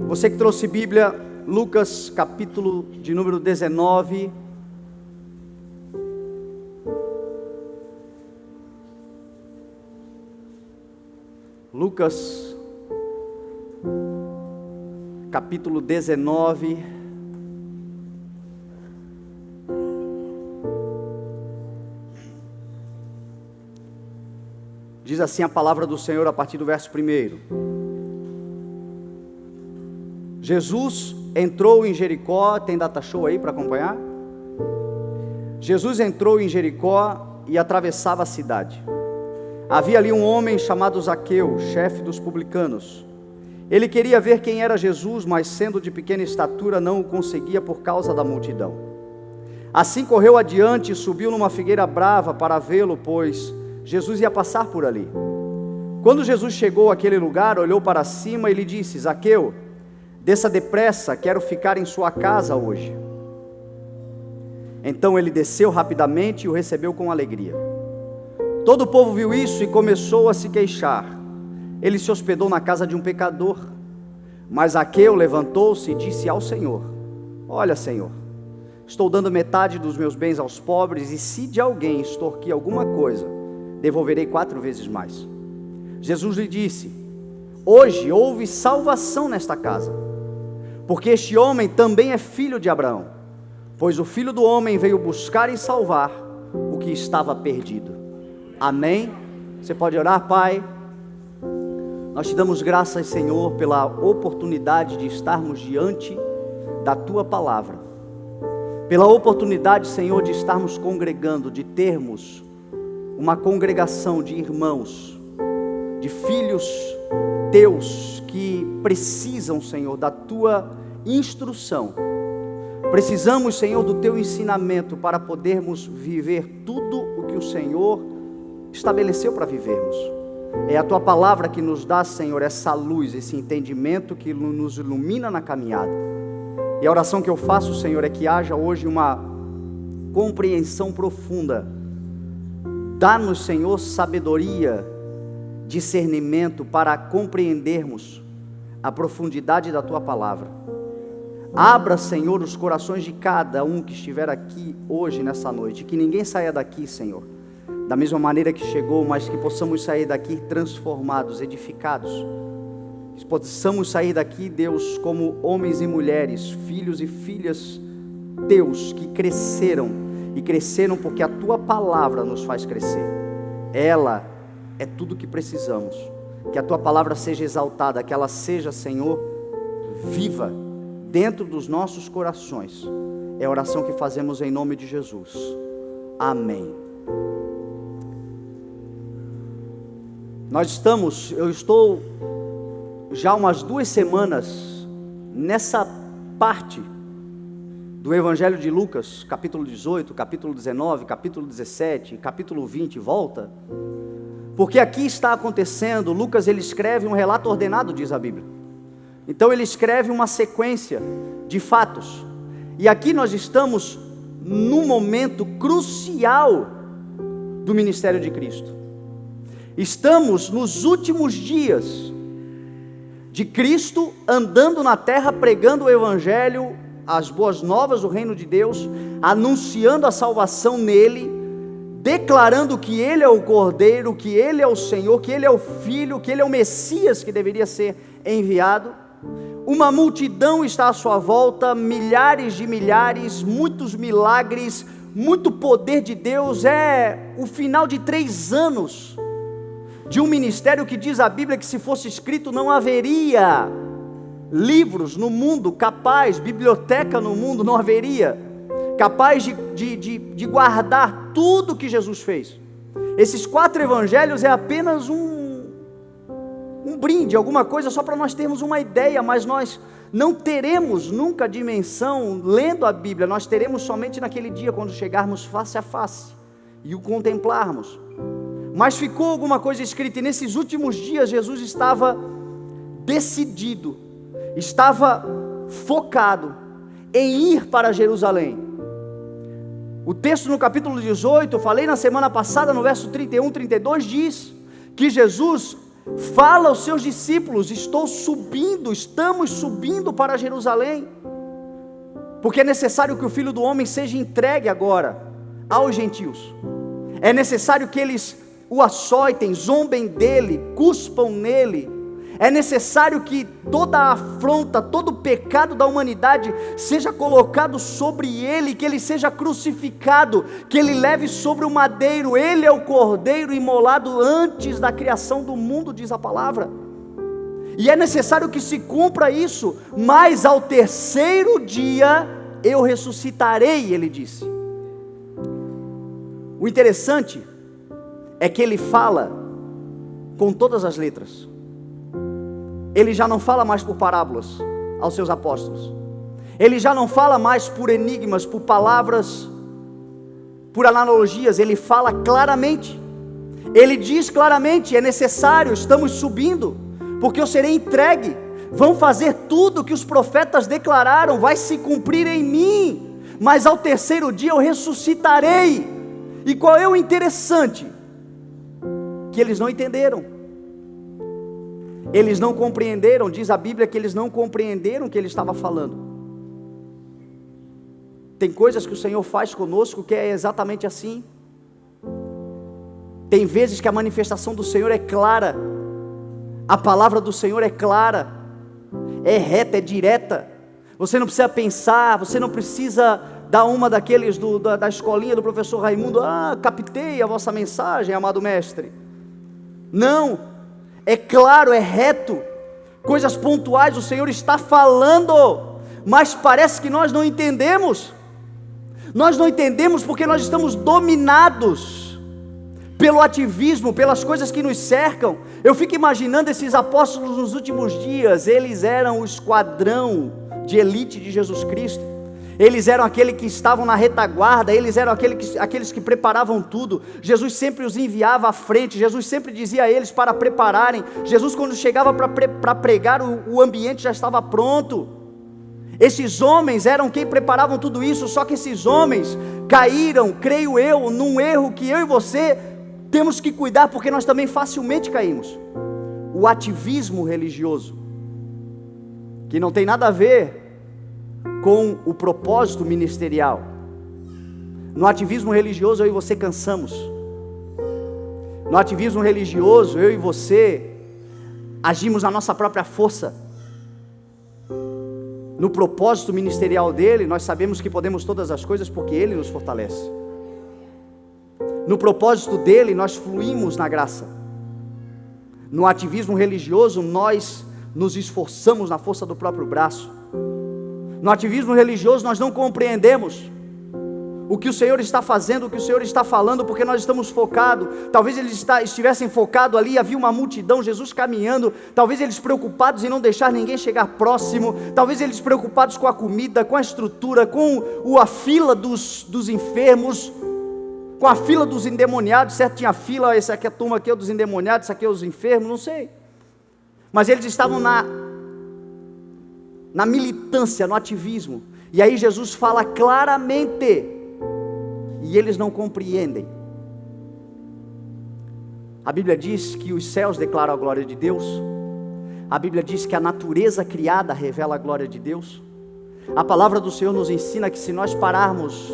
Você que trouxe Bíblia, Lucas capítulo de número 19. Lucas capítulo 19. Diz assim a palavra do Senhor a partir do verso 1. Jesus entrou em Jericó. Tem data show aí para acompanhar? Jesus entrou em Jericó e atravessava a cidade. Havia ali um homem chamado Zaqueu, chefe dos publicanos. Ele queria ver quem era Jesus, mas sendo de pequena estatura não o conseguia por causa da multidão. Assim correu adiante e subiu numa figueira brava para vê-lo, pois Jesus ia passar por ali. Quando Jesus chegou àquele lugar, olhou para cima e lhe disse: Zaqueu, desça depressa, quero ficar em sua casa hoje. Então ele desceu rapidamente e o recebeu com alegria. Todo o povo viu isso e começou a se queixar. Ele se hospedou na casa de um pecador. Mas Zaqueu levantou-se e disse ao Senhor: Olha, Senhor, estou dando metade dos meus bens aos pobres, e se de alguém extorquir alguma coisa, devolverei 4 vezes mais. Jesus lhe disse: Hoje houve salvação nesta casa, porque este homem também é filho de Abraão, pois o Filho do Homem veio buscar e salvar o que estava perdido. Amém? Você pode orar? Pai, nós te damos graças, Senhor, pela oportunidade de estarmos diante da Tua Palavra, pela oportunidade, Senhor, de estarmos congregando, de termos uma congregação de irmãos, de filhos Teus que precisam, Senhor, da Tua instrução. Precisamos, Senhor, do Teu ensinamento para podermos viver tudo o que o Senhor estabeleceu para vivermos. É a Tua palavra que nos dá, Senhor, essa luz, esse entendimento que nos ilumina na caminhada. E a oração que eu faço, Senhor, é que haja hoje uma compreensão profunda. Dá-nos, Senhor, sabedoria, discernimento para compreendermos a profundidade da Tua palavra. Abra, Senhor, os corações de cada um que estiver aqui hoje, nessa noite. Que ninguém saia daqui, Senhor, da mesma maneira que chegou, mas que possamos sair daqui transformados, edificados. Que possamos sair daqui, Deus, como homens e mulheres, filhos e filhas Teus, que cresceram, e cresceram porque a Tua palavra nos faz crescer. Ela é tudo o que precisamos. Que a Tua palavra seja exaltada, que ela seja, Senhor, viva dentro dos nossos corações. É a oração que fazemos em nome de Jesus. Amém. Eu estou já umas 2 semanas nessa parte do Evangelho de Lucas, capítulo 18, capítulo 19, capítulo 17, capítulo 20, volta, porque aqui está acontecendo. Lucas, ele escreve um relato ordenado, diz a Bíblia. Então ele escreve uma sequência de fatos, e aqui nós estamos num momento crucial do ministério de Cristo. Estamos nos últimos dias de Cristo andando na terra, pregando o Evangelho, as boas novas do reino de Deus, anunciando a salvação nele, declarando que Ele é o Cordeiro, que Ele é o Senhor, que Ele é o Filho, que Ele é o Messias que deveria ser enviado. Uma multidão está à sua volta, milhares de milhares, muitos milagres, muito poder de Deus. É o final de 3 anos de um ministério que diz a Bíblia que, se fosse escrito, não haveria livros no mundo capaz, biblioteca no mundo não haveria, capaz de guardar tudo que Jesus fez. Esses 4 evangelhos é apenas um brinde, alguma coisa só para nós termos uma ideia, mas nós não teremos nunca a dimensão lendo a Bíblia. Nós teremos somente naquele dia, quando chegarmos face a face e o contemplarmos. Mas ficou alguma coisa escrita, e nesses últimos dias Jesus estava decidido, estava focado em ir para Jerusalém. O texto no capítulo 18, eu falei na semana passada, no verso 31, 32, diz que Jesus fala aos seus discípulos: estamos subindo para Jerusalém, porque é necessário que o Filho do Homem seja entregue agora aos gentios. É necessário que eles o açoitem, zombem dele, cuspam nele. É necessário que toda a afronta, todo o pecado da humanidade seja colocado sobre ele, que ele seja crucificado, que ele leve sobre o madeiro. Ele é o cordeiro imolado antes da criação do mundo, diz a palavra. E é necessário que se cumpra isso, mas ao terceiro dia eu ressuscitarei, ele disse. O interessante é que ele fala com todas as letras. Ele já não fala mais por parábolas aos seus apóstolos. Ele já não fala mais por enigmas, por palavras, por analogias. Ele fala claramente. Ele diz claramente: é necessário, estamos subindo, porque eu serei entregue. Vão fazer tudo que os profetas declararam, vai se cumprir em mim, mas ao terceiro dia eu ressuscitarei. E qual é o interessante? Que eles não entenderam. Eles não compreenderam, diz a Bíblia que eles não compreenderam o que ele estava falando. Tem coisas que o Senhor faz conosco que é exatamente assim. Tem vezes que a manifestação do Senhor é clara, a palavra do Senhor é clara, é reta, é direta. Você não precisa pensar, você não precisa dar uma daqueles da escolinha do professor Raimundo: captei a vossa mensagem, amado mestre. Não. É claro, é reto, coisas pontuais o Senhor está falando, mas parece que nós não entendemos. Nós não entendemos porque nós estamos dominados pelo ativismo, pelas coisas que nos cercam. Eu fico imaginando esses apóstolos nos últimos dias. Eles eram o esquadrão de elite de Jesus Cristo. Eles eram aqueles que estavam na retaguarda, eles eram aqueles que preparavam tudo. Jesus sempre os enviava à frente, Jesus sempre dizia a eles para prepararem. Jesus, quando chegava para pregar, o ambiente já estava pronto. Esses homens eram quem preparavam tudo isso, só que esses homens caíram, creio eu, num erro que eu e você temos que cuidar, porque nós também facilmente caímos. O ativismo religioso, que não tem nada a ver com o propósito ministerial. No ativismo religioso eu e você cansamos. No ativismo religioso eu e você agimos na nossa própria força. No propósito ministerial dele, nós sabemos que podemos todas as coisas porque ele nos fortalece. No propósito dele, nós fluímos na graça. No ativismo religioso, nós nos esforçamos na força do próprio braço. No ativismo religioso nós não compreendemos o que o Senhor está fazendo, o que o Senhor está falando, porque nós estamos focados. Talvez eles estivessem focados ali, havia uma multidão, Jesus caminhando. Talvez eles preocupados em não deixar ninguém chegar próximo. Talvez eles preocupados com a comida, com a estrutura, com a fila dos enfermos, com a fila dos endemoniados. Certo, tinha fila, essa aqui é a turma aqui é dos endemoniados, essa aqui é os enfermos, não sei. Mas eles estavam na militância, no ativismo. E aí Jesus fala claramente, e eles não compreendem. A Bíblia diz que os céus declaram a glória de Deus. A Bíblia diz que a natureza criada revela a glória de Deus. A palavra do Senhor nos ensina que se nós pararmos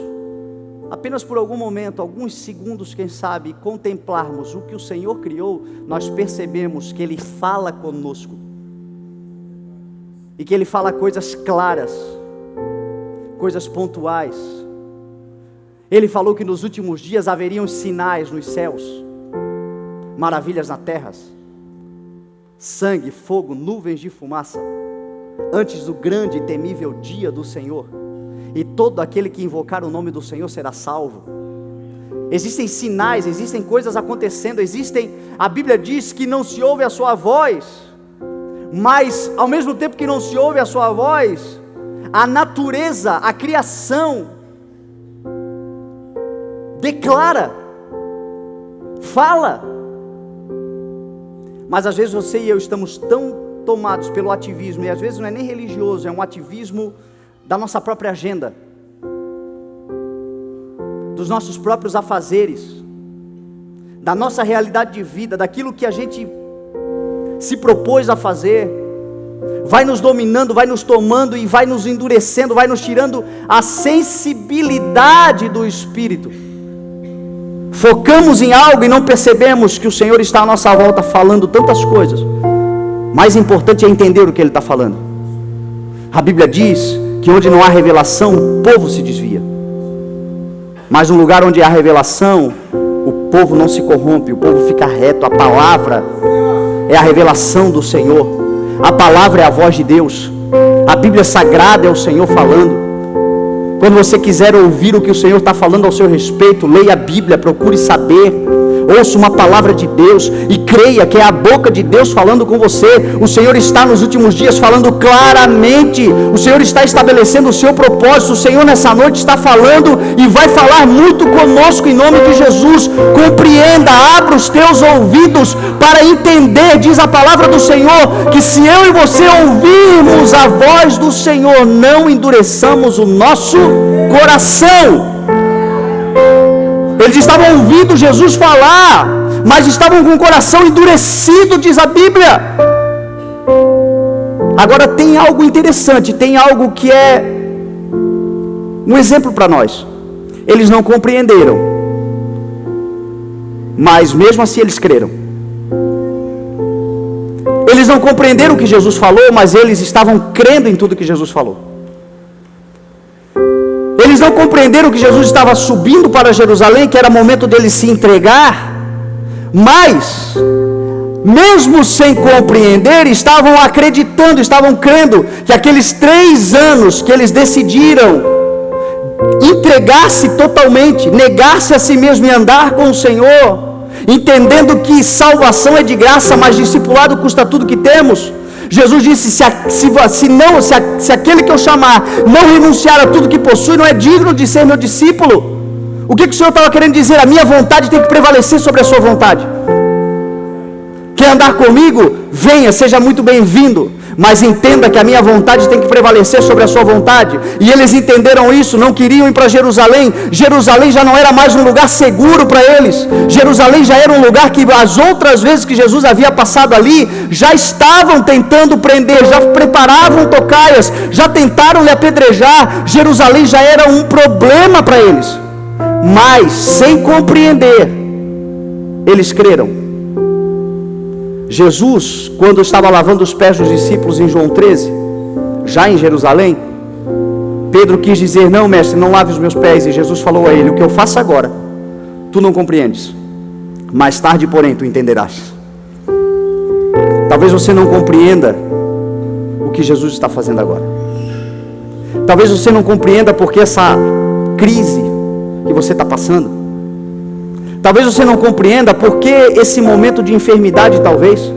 apenas por algum momento, alguns segundos, quem sabe, contemplarmos o que o Senhor criou, nós percebemos que Ele fala conosco. E que Ele fala coisas claras, coisas pontuais. Ele falou que nos últimos dias haveriam sinais nos céus, maravilhas na terra, sangue, fogo, nuvens de fumaça, antes do grande e temível dia do Senhor. E todo aquele que invocar o nome do Senhor será salvo. Existem sinais, existem coisas acontecendo, a Bíblia diz que não se ouve a sua voz, mas ao mesmo tempo que não se ouve a sua voz, a natureza, a criação declara, fala. Mas às vezes você e eu estamos tão tomados pelo ativismo, e às vezes não é nem religioso, é um ativismo da nossa própria agenda, dos nossos próprios afazeres, da nossa realidade de vida, daquilo que a gente se propôs a fazer, vai nos dominando, vai nos tomando e vai nos endurecendo, vai nos tirando a sensibilidade do Espírito. Focamos em algo e não percebemos que o Senhor está à nossa volta falando tantas coisas. Mais importante é entender o que Ele está falando. A Bíblia diz que onde não há revelação, o povo se desvia. Mas no lugar onde há revelação, o povo não se corrompe, o povo fica reto. A palavra é a revelação do Senhor. A palavra é a voz de Deus. A Bíblia Sagrada é o Senhor falando. Quando você quiser ouvir o que o Senhor está falando ao seu respeito, leia a Bíblia, procure saber. Ouça uma palavra de Deus e creia que é a boca de Deus falando com você. O Senhor está nos últimos dias falando claramente. O Senhor está estabelecendo o seu propósito. O Senhor nessa noite está falando e vai falar muito conosco em nome de Jesus. Compreenda, abra os teus ouvidos para entender, diz a palavra do Senhor, que se eu e você ouvirmos a voz do Senhor, não endureçamos o nosso coração. Eles estavam ouvindo Jesus falar, mas estavam com o coração endurecido, diz a Bíblia. Agora tem algo interessante, tem algo que é um exemplo para nós. Eles não compreenderam, mas mesmo assim eles creram. Eles não compreenderam o que Jesus falou, mas eles estavam crendo em tudo que Jesus falou. Eles não compreenderam que Jesus estava subindo para Jerusalém, que era momento dele se entregar, mas, mesmo sem compreender, estavam acreditando, estavam crendo que aqueles 3 anos que eles decidiram entregar-se totalmente, negar-se a si mesmo e andar com o Senhor, entendendo que salvação é de graça, mas discipulado custa tudo que temos. Jesus disse, se aquele que eu chamar não renunciar a tudo que possui, não é digno de ser meu discípulo. O que o Senhor estava querendo dizer? A minha vontade tem que prevalecer sobre a sua vontade. Quer andar comigo? Venha, seja muito bem-vindo. Mas entenda que a minha vontade tem que prevalecer sobre a sua vontade. E eles entenderam isso, não queriam ir para Jerusalém. Jerusalém já não era mais um lugar seguro para eles. Jerusalém já era um lugar que as outras vezes que Jesus havia passado ali, já estavam tentando prender, já preparavam tocaias, já tentaram lhe apedrejar. Jerusalém já era um problema para eles. Mas, sem compreender, eles creram. Jesus, quando estava lavando os pés dos discípulos em João 13, já em Jerusalém, Pedro quis dizer, não mestre, não lave os meus pés, e Jesus falou a ele, o que eu faço agora, tu não compreendes, mais tarde porém tu entenderás. Talvez você não compreenda o que Jesus está fazendo agora, talvez você não compreenda porque essa crise que você está passando, talvez você não compreenda por que esse momento de enfermidade, talvez,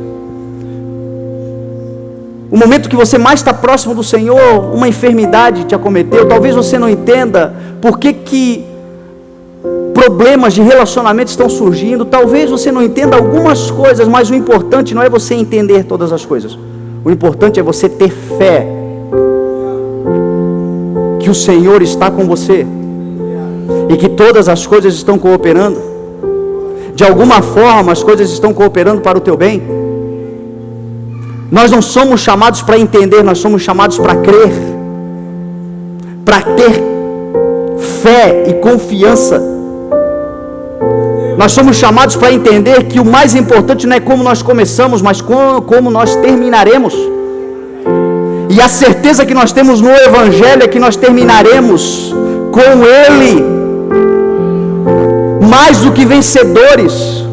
o momento que você mais está próximo do Senhor, uma enfermidade te acometeu. Talvez você não entenda por que problemas de relacionamento estão surgindo. Talvez você não entenda algumas coisas, mas o importante não é você entender todas as coisas. O importante é você ter fé que o Senhor está com você e que todas as coisas estão cooperando. De alguma forma as coisas estão cooperando para o teu bem. Nós não somos chamados para entender, nós somos chamados para crer, para ter fé e confiança. Nós somos chamados para entender que o mais importante não é como nós começamos, mas como nós terminaremos. E a certeza que nós temos no Evangelho é que nós terminaremos com Ele mais do que vencedores,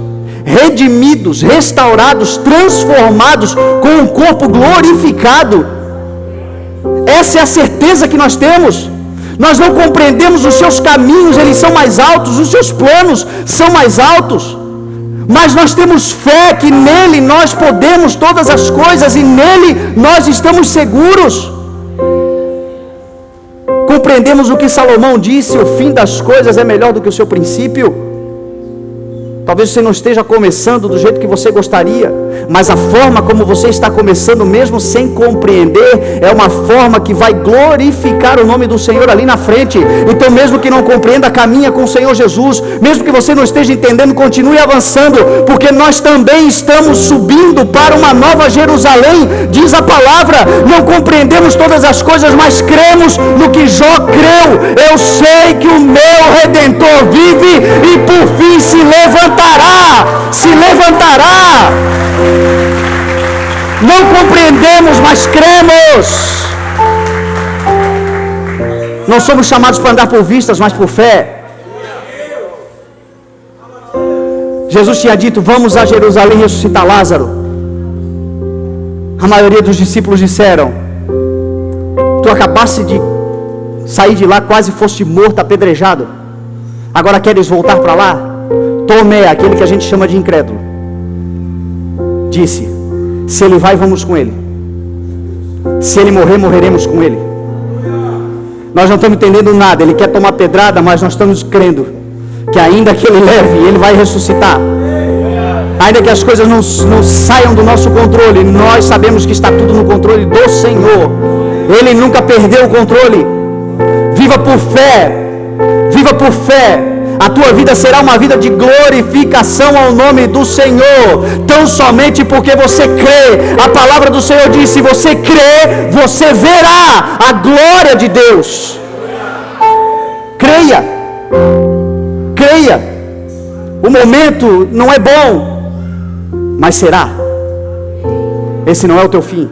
redimidos, restaurados, transformados, com um corpo glorificado. Essa é a certeza que nós temos. Nós não compreendemos os seus caminhos, eles são mais altos, os seus planos são mais altos, mas nós temos fé que nele nós podemos todas as coisas e nele nós estamos seguros. Compreendemos o que Salomão disse, o fim das coisas é melhor do que o seu princípio. Talvez você não esteja começando do jeito que você gostaria, mas a forma como você está começando, mesmo sem compreender, é uma forma que vai glorificar o nome do Senhor ali na frente. Então, mesmo que não compreenda, caminha com o Senhor Jesus. Mesmo que você não esteja entendendo, continue avançando, porque nós também estamos subindo para uma nova Jerusalém. Diz a palavra: não compreendemos todas as coisas, mas cremos no que Jó creu. Eu sei que o meu Redentor vive e por fim se levantará. Não compreendemos, mas cremos. Não somos chamados para andar por vistas, mas por fé. Jesus tinha dito: vamos a Jerusalém ressuscitar Lázaro. A maioria dos discípulos disseram: tu acabaste de sair de lá, quase foste morto, apedrejado, agora queres voltar para lá? Tomé, aquele que a gente chama de incrédulo, disse: se ele vai, vamos com ele. Se ele morrer, morreremos com ele. Nós não estamos entendendo nada. Ele quer tomar pedrada, mas nós estamos crendo que ainda que ele leve, ele vai ressuscitar. Ainda que as coisas não saiam do nosso controle, nós sabemos que está tudo no controle do Senhor. Ele nunca perdeu o controle. Viva por fé. Viva por fé. A tua vida será uma vida de glorificação ao nome do Senhor, tão somente porque você crê. A palavra do Senhor diz: se você crê, você verá a glória de Deus. Creia. Creia. O momento não é bom, mas será. Esse não é o teu fim.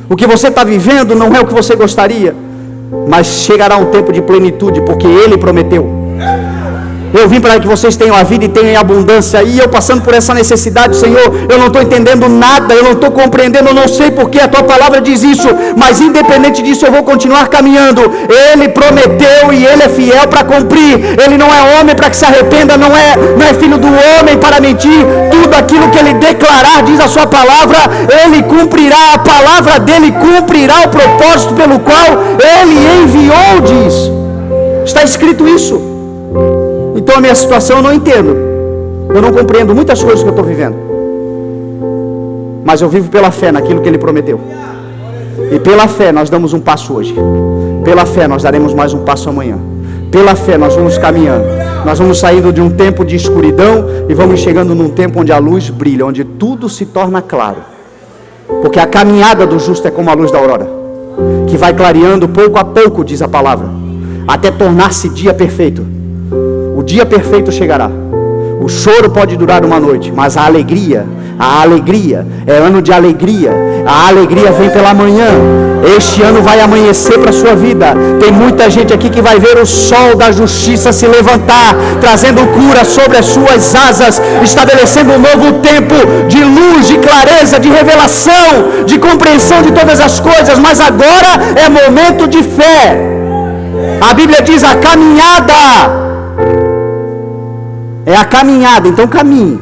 O que você está vivendo não é o que você gostaria, mas chegará um tempo de plenitude, porque Ele prometeu. Eu vim para que vocês tenham a vida e tenham em abundância. E eu passando por essa necessidade, Senhor, eu não estou entendendo nada, eu não estou compreendendo, eu não sei porque a Tua palavra diz isso, mas independente disso eu vou continuar caminhando. Ele prometeu e Ele é fiel para cumprir. Ele não é homem para que se arrependa, não é filho do homem para mentir. Tudo aquilo que Ele declarar, diz a Sua palavra, Ele cumprirá. A palavra dEle cumprirá o propósito pelo qual Ele enviou, diz. Está escrito isso. Então a minha situação eu não entendo, eu não compreendo muitas coisas que eu estou vivendo, mas eu vivo pela fé naquilo que Ele prometeu. E pela fé nós damos um passo hoje, pela fé nós daremos mais um passo amanhã, pela fé nós vamos caminhando. Nós vamos saindo de um tempo de escuridão e vamos chegando num tempo onde a luz brilha, onde tudo se torna claro, porque a caminhada do justo é como a luz da aurora, que vai clareando pouco a pouco, diz a palavra, até tornar-se dia perfeito. O dia perfeito chegará. O choro pode durar uma noite, mas a alegria é ano de alegria. A alegria vem pela manhã. Este ano vai amanhecer para a sua vida. Tem muita gente aqui que vai ver o sol da justiça se levantar, trazendo cura sobre as suas asas, estabelecendo um novo tempo de luz, de clareza, de revelação, de compreensão de todas as coisas. Mas agora é momento de fé. A Bíblia diz: a caminhada é a caminhada, então caminhe.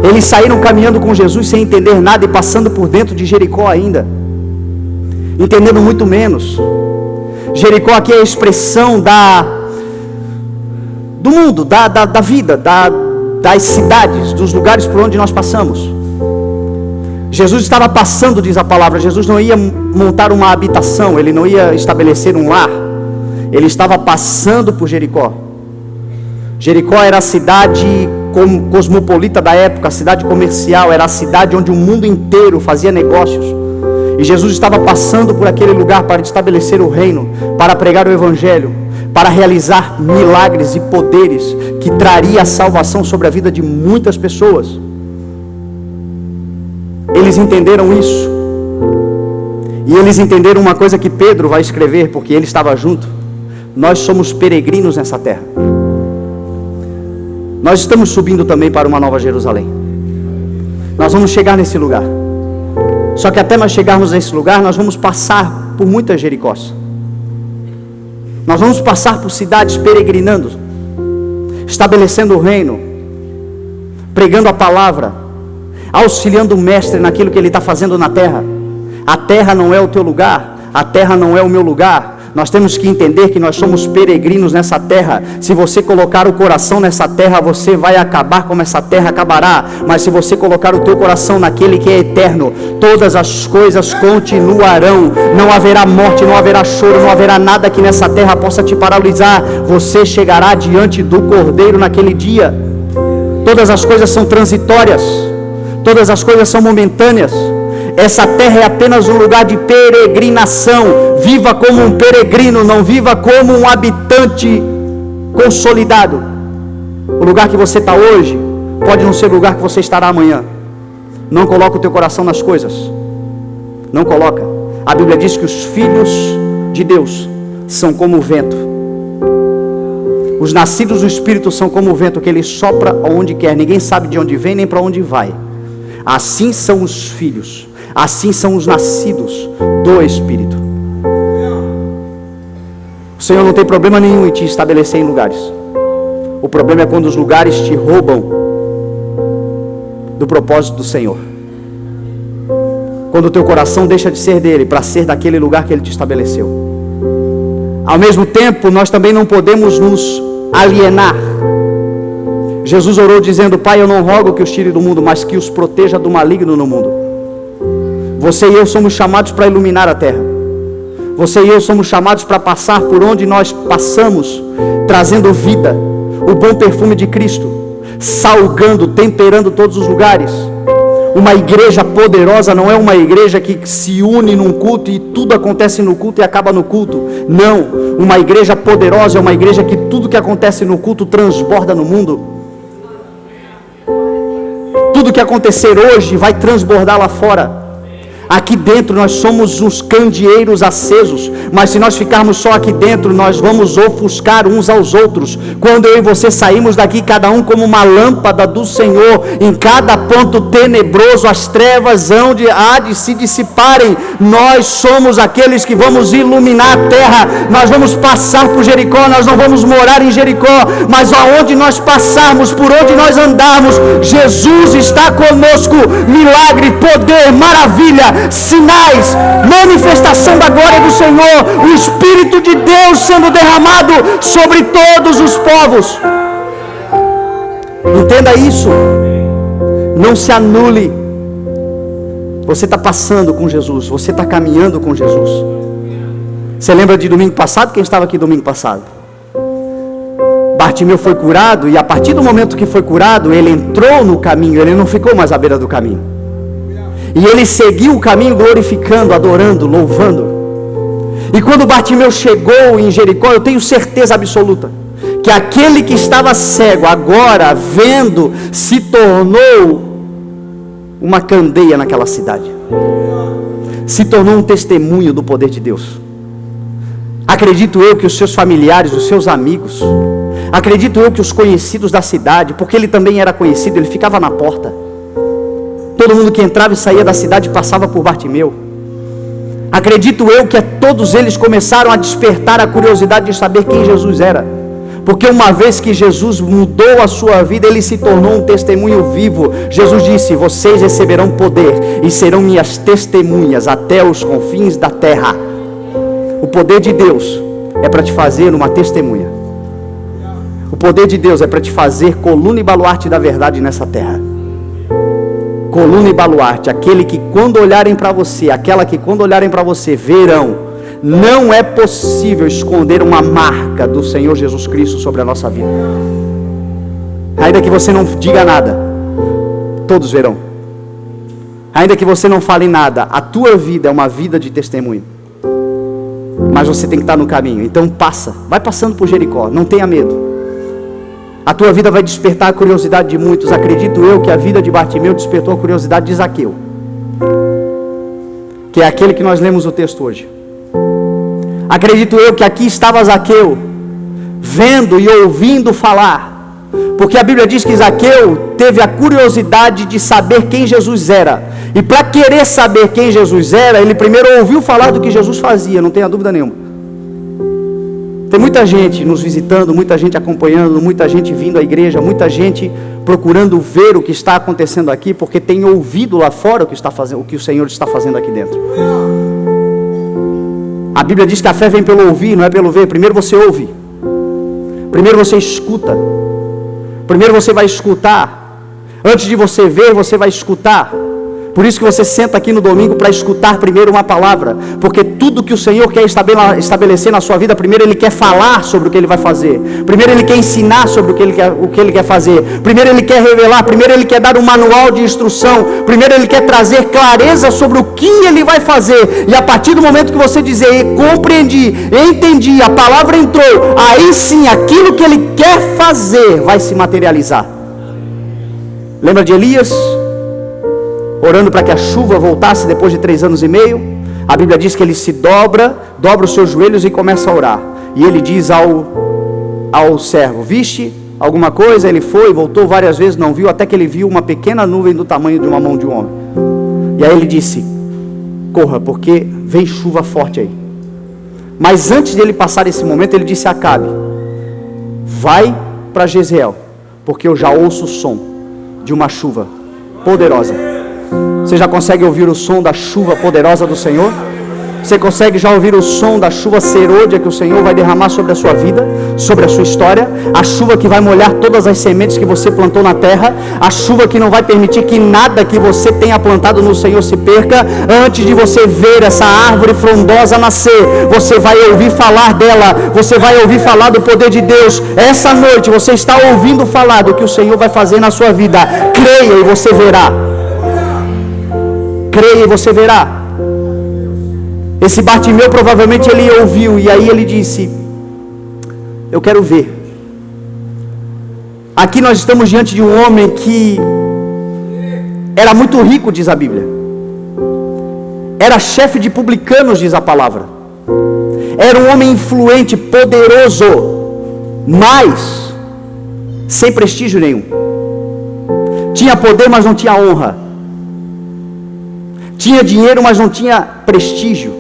Eles saíram caminhando com Jesus sem entender nada e passando por dentro de Jericó ainda, entendendo muito menos. Jericó aqui é a expressão do mundo, da vida, das cidades, dos lugares por onde nós passamos. Jesus estava passando, diz a palavra. Jesus não ia montar uma habitação, Ele não ia estabelecer um lar. Ele estava passando por Jericó. Jericó era a cidade cosmopolita da época, a cidade comercial, era a cidade onde o mundo inteiro fazia negócios. E Jesus estava passando por aquele lugar para estabelecer o reino, para pregar o evangelho, para realizar milagres e poderes que traria a salvação sobre a vida de muitas pessoas. Eles entenderam isso. E eles entenderam uma coisa que Pedro vai escrever, porque ele estava junto. Nós somos peregrinos nessa terra. Nós estamos subindo também para uma nova Jerusalém. Nós vamos chegar nesse lugar. Só que até nós chegarmos nesse lugar, nós vamos passar por muitas Jericós. Nós vamos passar por cidades peregrinando, estabelecendo o reino, pregando a palavra, auxiliando o mestre naquilo que ele está fazendo na terra. A terra não é o teu lugar, a terra não é o meu lugar. Nós temos que entender que nós somos peregrinos nessa terra. Se você colocar o coração nessa terra, você vai acabar como essa terra acabará. Mas se você colocar o teu coração naquele que é eterno, todas as coisas continuarão. Não haverá morte, não haverá choro, não haverá nada que nessa terra possa te paralisar. Você chegará diante do Cordeiro naquele dia. Todas as coisas são transitórias, todas as coisas são momentâneas. Essa terra é apenas um lugar de peregrinação. Viva como um peregrino, não viva como um habitante consolidado. O lugar que você está hoje pode não ser o lugar que você estará amanhã. Não coloca o teu coração nas coisas. Não coloca. A Bíblia diz que os filhos de Deus são como o vento. Os nascidos do Espírito são como o vento que ele sopra aonde quer. Ninguém sabe de onde vem nem para onde vai. Assim são os filhos. Assim são os nascidos do Espírito. O Senhor não tem problema nenhum em te estabelecer em lugares. O problema é quando os lugares te roubam do propósito do Senhor. Quando o teu coração deixa de ser dele para ser daquele lugar que ele te estabeleceu. Ao mesmo tempo, nós também não podemos nos alienar. Jesus orou dizendo: Pai, eu não rogo que os tire do mundo, mas que os proteja do maligno no mundo. Você e eu somos chamados para iluminar a terra. Você e eu somos chamados para passar por onde nós passamos, trazendo vida, o bom perfume de Cristo, salgando, temperando todos os lugares. Uma igreja poderosa não é uma igreja que se une num culto e tudo acontece no culto e acaba no culto. Não, uma igreja poderosa é uma igreja que tudo que acontece no culto transborda no mundo. Tudo que acontecer hoje vai transbordar lá fora. Aqui dentro nós somos uns candeeiros acesos, mas se nós ficarmos só aqui dentro, nós vamos ofuscar uns aos outros. Quando eu e você saímos daqui, cada um como uma lâmpada do Senhor, em cada ponto tenebroso, as trevas há de se dissiparem. Nós somos aqueles que vamos iluminar a terra. Nós vamos passar por Jericó, nós não vamos morar em Jericó, mas aonde nós passarmos, por onde nós andarmos, Jesus está conosco. Milagre, poder, maravilha, sinais, manifestação da glória do Senhor, o Espírito de Deus sendo derramado sobre todos os povos. Entenda isso. Não se anule. Você está passando com Jesus, você está caminhando com Jesus. Você lembra de domingo passado? Quem estava aqui domingo passado? Bartimeu foi curado, e a partir do momento que foi curado, ele entrou no caminho, ele não ficou mais à beira do caminho. E ele seguiu o caminho glorificando, adorando, louvando. E quando Bartimeu chegou em Jericó, eu tenho certeza absoluta que aquele que estava cego, agora vendo, se tornou uma candeia naquela cidade. Se tornou um testemunho do poder de Deus. Acredito eu que os seus familiares, os seus amigos, acredito eu que os conhecidos da cidade, porque ele também era conhecido, ele ficava na porta. Todo mundo que entrava e saía da cidade passava por Bartimeu. Acredito eu que todos eles começaram a despertar a curiosidade de saber quem Jesus era. Porque uma vez que Jesus mudou a sua vida, ele se tornou um testemunho vivo. Jesus disse: vocês receberão poder e serão minhas testemunhas até os confins da terra. O poder de Deus é para te fazer uma testemunha. O poder de Deus é para te fazer coluna e baluarte da verdade nessa terra. Coluna e baluarte, aquele que quando olharem para você, aquela que quando olharem para você verão. Não é possível esconder uma marca do Senhor Jesus Cristo sobre a nossa vida. Ainda que você não diga nada, todos verão. Ainda que você não fale nada, a tua vida é uma vida de testemunho. Mas você tem que estar no caminho. Então passa, vai passando por Jericó, não tenha medo. A tua vida vai despertar a curiosidade de muitos. Acredito eu que a vida de Bartimeu despertou a curiosidade de Zaqueu, que é aquele que nós lemos o texto hoje. Acredito eu que aqui estava Zaqueu, vendo e ouvindo falar, porque a Bíblia diz que Zaqueu teve a curiosidade de saber quem Jesus era. E para querer saber quem Jesus era, ele primeiro ouviu falar do que Jesus fazia, não tenha dúvida nenhuma. Tem muita gente nos visitando, muita gente acompanhando, muita gente vindo à igreja, muita gente procurando ver o que está acontecendo aqui, porque tem ouvido lá fora o que o Senhor está fazendo aqui dentro. A Bíblia diz que a fé vem pelo ouvir, não é pelo ver. Primeiro você ouve, primeiro você escuta, primeiro você vai escutar. Antes de você ver, você vai escutar. Por isso que você senta aqui no domingo para escutar primeiro uma palavra, porque tudo que o Senhor quer estabelecer na sua vida, primeiro Ele quer falar sobre o que Ele vai fazer, primeiro Ele quer ensinar sobre o que Ele quer fazer, primeiro Ele quer revelar, primeiro Ele quer dar um manual de instrução, primeiro Ele quer trazer clareza sobre o que Ele vai fazer, e a partir do momento que você dizer, compreendi, entendi, a palavra entrou, aí sim, aquilo que Ele quer fazer vai se materializar. Lembra de Elias? Orando para que a chuva voltasse depois de 3 anos e meio. A Bíblia diz que ele se dobra os seus joelhos e começa a orar. E ele diz ao servo: viste alguma coisa? Ele foi, voltou várias vezes, não viu, até que ele viu uma pequena nuvem do tamanho de uma mão de um homem. E aí ele disse: corra, porque vem chuva forte aí. Mas antes de ele passar esse momento, ele disse a Acabe: vai para Jezreel, porque eu já ouço o som de uma chuva poderosa. Você já consegue ouvir o som da chuva poderosa do Senhor? Você consegue já ouvir o som da chuva serôdia que o Senhor vai derramar sobre a sua vida, sobre a sua história? A chuva que vai molhar todas as sementes que você plantou na terra, a chuva que não vai permitir que nada que você tenha plantado no Senhor se perca. Antes de você ver essa árvore frondosa nascer, você vai ouvir falar dela, você vai ouvir falar do poder de Deus. Essa noite você está ouvindo falar do que o Senhor vai fazer na sua vida. Creia e você verá. Creia e você verá. Esse Bartimeu provavelmente ele ouviu, e aí ele disse: eu quero ver. Aqui nós estamos diante de um homem que era muito rico, diz a Bíblia. Era chefe de publicanos, diz a palavra. Era um homem influente, poderoso, mas sem prestígio nenhum. Tinha poder, mas não tinha honra. Tinha dinheiro, mas não tinha prestígio.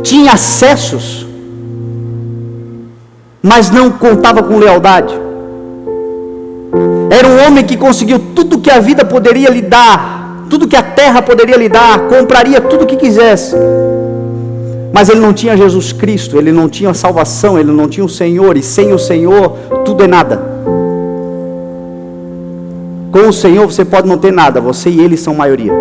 Tinha acessos, mas não contava com lealdade. Era um homem que conseguiu tudo que a vida poderia lhe dar, tudo que a terra poderia lhe dar, compraria tudo o que quisesse. Mas ele não tinha Jesus Cristo, ele não tinha salvação, ele não tinha o Senhor, e sem o Senhor tudo é nada. Com o Senhor você pode não ter nada, você e ele são maioria.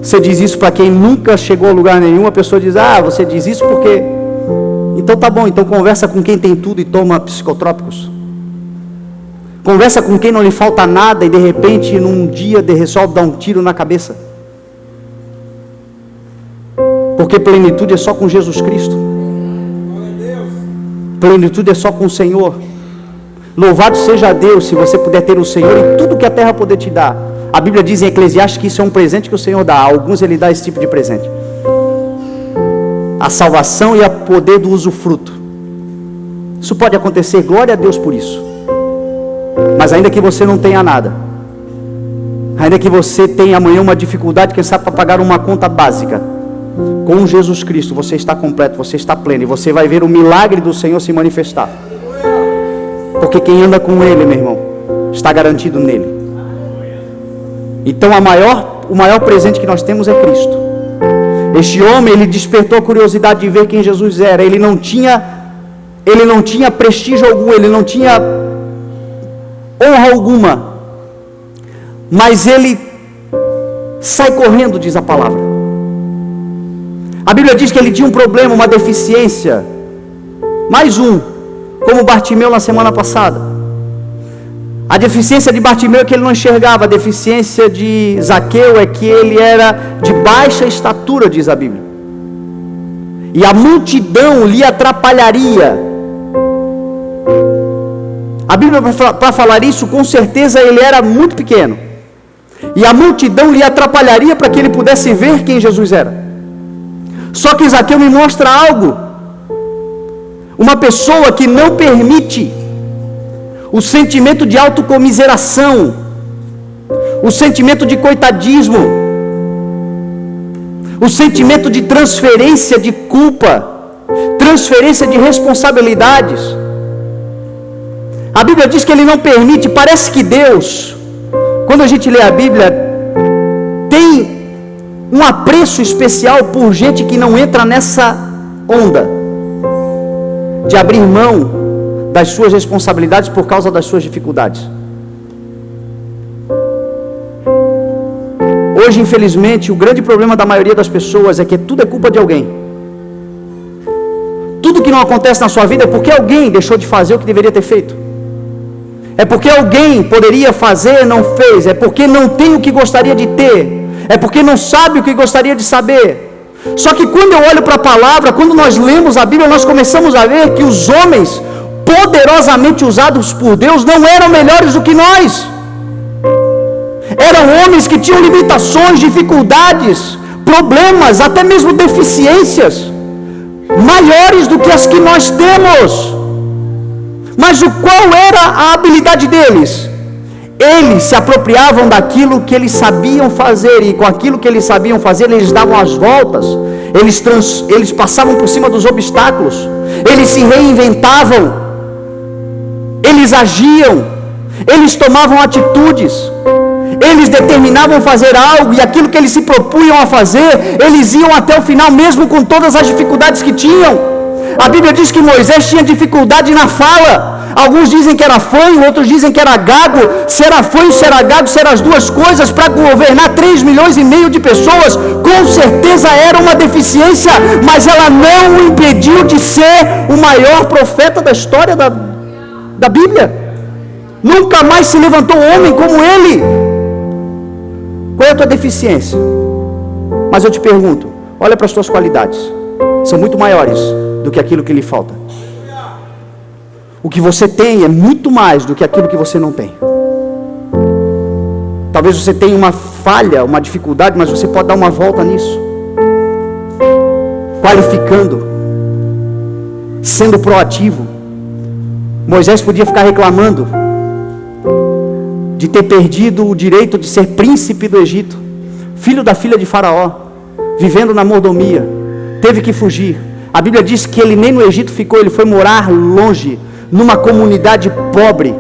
Você diz isso para quem nunca chegou a lugar nenhum. A pessoa diz: você diz isso porque... Então tá bom, então conversa com quem tem tudo e toma psicotrópicos. Conversa com quem não lhe falta nada e de repente num dia resolve dar um tiro na cabeça. Porque plenitude é só com Jesus Cristo. Plenitude é só com o Senhor. Louvado seja Deus se você puder ter o Senhor e tudo que a terra poder te dar. A Bíblia diz em Eclesiastes que isso é um presente que o Senhor dá. A alguns Ele dá esse tipo de presente. A salvação e o poder do usufruto. Isso pode acontecer, glória a Deus por isso. Mas ainda que você não tenha nada, ainda que você tenha amanhã uma dificuldade, quem sabe para pagar uma conta básica, com Jesus Cristo você está completo, você está pleno, e você vai ver o milagre do Senhor se manifestar. Porque quem anda com Ele, meu irmão, está garantido nele. Então o maior presente que nós temos é Cristo. Este homem, ele despertou a curiosidade de ver quem Jesus era. Ele não tinha prestígio algum, ele não tinha honra alguma, mas ele sai correndo, diz a palavra. A Bíblia diz que ele tinha um problema, uma deficiência, mais um, como Bartimeu na semana passada. A deficiência de Bartimeu é que ele não enxergava. A deficiência de Zaqueu é que ele era de baixa estatura, diz a Bíblia. E a multidão lhe atrapalharia. A Bíblia, para falar isso, com certeza ele era muito pequeno. E a multidão lhe atrapalharia para que ele pudesse ver quem Jesus era. Só que Zaqueu me mostra algo. Uma pessoa que não permite o sentimento de autocomiseração, o sentimento de coitadismo, o sentimento de transferência de culpa, transferência de responsabilidades. A Bíblia diz que ele não permite. Parece que Deus, quando a gente lê a Bíblia, tem um apreço especial por gente que não entra nessa onda de abrir mão das suas responsabilidades por causa das suas dificuldades. Hoje, infelizmente, o grande problema da maioria das pessoas é que tudo é culpa de alguém. Tudo que não acontece na sua vida é porque alguém deixou de fazer o que deveria ter feito. É porque alguém poderia fazer e não fez. É porque não tem o que gostaria de ter. É porque não sabe o que gostaria de saber. Só que quando eu olho para a palavra, quando nós lemos a Bíblia, nós começamos a ver que os homens poderosamente usados por Deus não eram melhores do que nós. Eram homens que tinham limitações, dificuldades, problemas, até mesmo deficiências maiores do que as que nós temos. Mas qual era a habilidade deles? Eles se apropriavam daquilo que eles sabiam fazer, e com aquilo que eles sabiam fazer, eles davam as voltas, eles passavam por cima dos obstáculos, eles se reinventavam, eles agiam, eles tomavam atitudes, eles determinavam fazer algo, e aquilo que eles se propunham a fazer, eles iam até o final, mesmo com todas as dificuldades que tinham. A Bíblia diz que Moisés tinha dificuldade na fala. Alguns dizem que era fanho, outros dizem que era gago. Se era fanho, se era gago, se eram as duas coisas, para governar 3,5 milhões de pessoas, com certeza era uma deficiência, mas ela não o impediu de ser o maior profeta da história da Bíblia. Nunca mais se levantou homem como ele. Qual é a tua deficiência? Mas eu te pergunto, olha para as tuas qualidades, são muito maiores do que aquilo que lhe falta. O que você tem é muito mais do que aquilo que você não tem. Talvez você tenha uma falha, uma dificuldade, mas você pode dar uma volta nisso, qualificando, sendo proativo. Moisés podia ficar reclamando de ter perdido o direito de ser príncipe do Egito, filho da filha de Faraó, vivendo na mordomia, teve que fugir. A Bíblia diz que ele nem no Egito ficou, ele foi morar longe, numa comunidade pobre,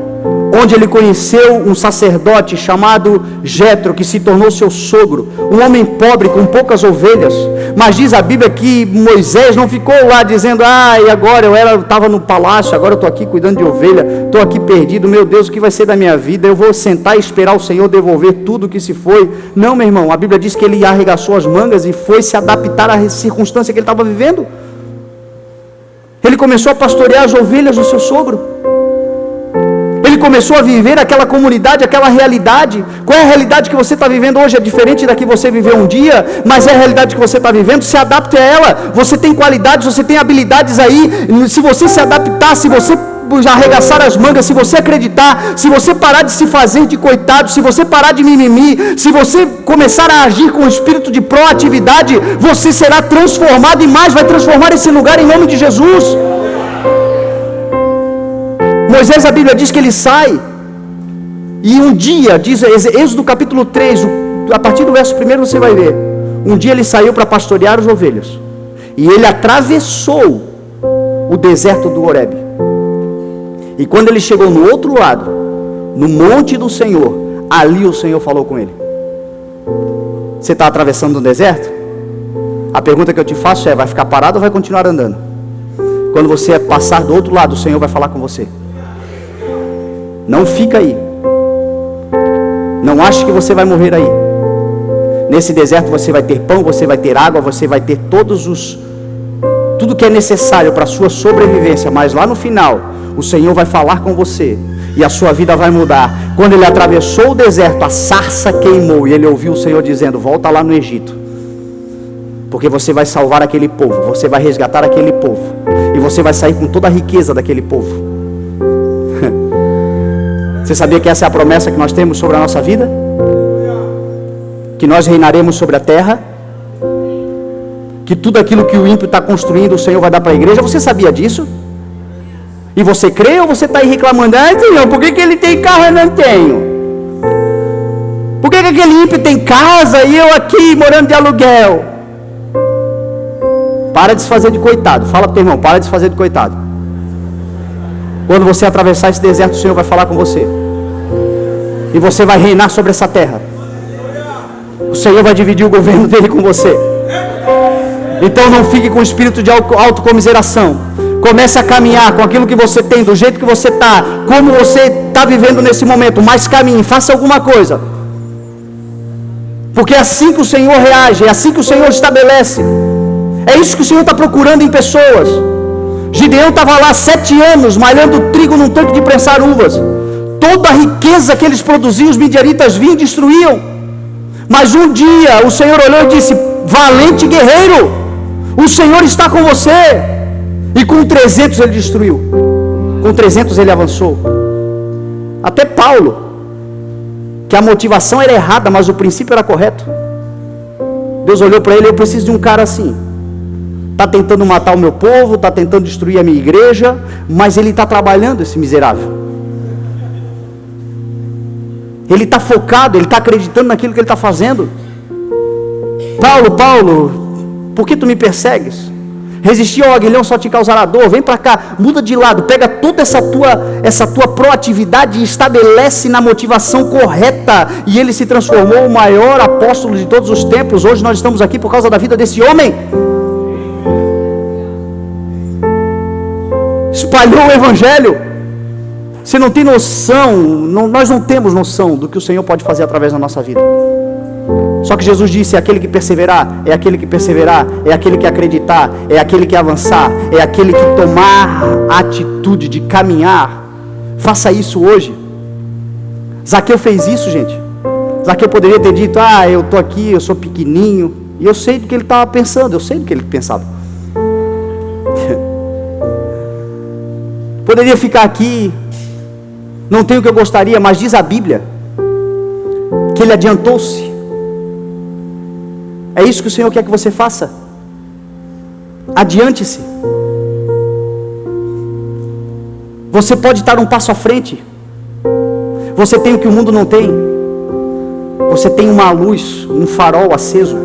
onde ele conheceu um sacerdote chamado Jetro, que se tornou seu sogro, um homem pobre com poucas ovelhas. Mas diz a Bíblia que Moisés não ficou lá dizendo: e agora eu estava no palácio, agora eu estou aqui cuidando de ovelha, estou aqui perdido, meu Deus, o que vai ser da minha vida? Eu vou sentar e esperar o Senhor devolver tudo que se foi. Não, meu irmão, a Bíblia diz que ele arregaçou as mangas e foi se adaptar à circunstância que ele estava vivendo. Ele começou a pastorear as ovelhas do seu sogro. Ele começou a viver aquela comunidade, aquela realidade. Qual é a realidade que você está vivendo hoje? É diferente da que você viveu um dia, mas é a realidade que você está vivendo. Se adapte a ela. Você tem qualidades, você tem habilidades aí. Se você se adaptar, se você arregaçar as mangas, se você acreditar, se você parar de se fazer de coitado, se você parar de mimimi, se você começar a agir com o espírito de proatividade, você será transformado, e mais, vai transformar esse lugar em nome de Jesus. Moisés, a Bíblia diz que ele sai, e um dia, diz Êxodo capítulo 3, a partir do verso 1 você vai ver, um dia ele saiu para pastorear as ovelhas, e ele atravessou o deserto do Horebe. E quando ele chegou no outro lado, no monte do Senhor, ali o Senhor falou com ele. Você está atravessando um deserto? A pergunta que eu te faço é: vai ficar parado ou vai continuar andando? Quando você passar do outro lado, o Senhor vai falar com você. Não fica aí. Não ache que você vai morrer aí. Nesse deserto você vai ter pão, você vai ter água, você vai ter tudo que é necessário para a sua sobrevivência, mas lá no final, o Senhor vai falar com você, e a sua vida vai mudar. Quando ele atravessou o deserto, a sarça queimou, e ele ouviu o Senhor dizendo: volta lá no Egito, porque você vai salvar aquele povo, você vai resgatar aquele povo, e você vai sair com toda a riqueza daquele povo. Você sabia que essa é a promessa que nós temos sobre a nossa vida? Que nós reinaremos sobre a terra, que tudo aquilo que o ímpio está construindo, o Senhor vai dar para a igreja. Você sabia disso? E você crê, ou você está aí reclamando: Senhor, por que ele tem carro e eu não tenho? Por que aquele ímpio tem casa e eu aqui morando de aluguel? Para de se fazer de coitado. Fala para o teu irmão: para de se fazer de coitado. Quando você atravessar esse deserto, o Senhor vai falar com você, e você vai reinar sobre essa terra. o Senhor vai dividir o governo dele com você. Então não fique com o espírito de autocomiseração. Comece a caminhar com aquilo que você tem, do jeito que você está, como você está vivendo nesse momento. Mas caminhe, faça alguma coisa. Porque é assim que o Senhor reage, é assim que o Senhor estabelece. É isso que o Senhor está procurando em pessoas. Gideão estava lá 7 anos malhando trigo num tanque de prensar uvas. Toda a riqueza que eles produziam, os midianitas vinham e destruíam. Mas um dia o Senhor olhou e disse: valente guerreiro, o Senhor está com você. E com 300 ele destruiu. Com 300 ele avançou. Até Paulo, que a motivação era errada, mas o princípio era correto. Deus olhou para ele: eu preciso de um cara assim. Está tentando matar o meu povo, está tentando destruir a minha igreja, mas ele está trabalhando, esse miserável. Ele está focado, ele está acreditando naquilo que ele está fazendo. Paulo, por que tu me persegues? Resistir ao aguilhão só te causará dor. Vem para cá, muda de lado, pega toda essa tua proatividade e estabelece na motivação correta. E ele se transformou o maior apóstolo de todos os tempos. Hoje nós estamos aqui por causa da vida desse homem. Espalhou o evangelho. Você não tem noção, nós não temos noção do que o Senhor pode fazer através da nossa vida. Só que Jesus disse: é aquele que perseverar, é aquele que perseverar, é aquele que acreditar, é aquele que avançar, é aquele que tomar a atitude de caminhar. Faça isso hoje. Zaqueu fez isso, gente. Zaqueu poderia ter dito: eu estou aqui, eu sou pequenininho. E eu sei do que ele estava pensando, eu sei do que ele pensava. Poderia ficar aqui, não tenho o que eu gostaria, mas diz a Bíblia que ele adiantou-se. É isso que o Senhor quer que você faça. Adiante-se. Você pode estar um passo à frente. Você tem o que o mundo não tem. Você tem uma luz, um farol aceso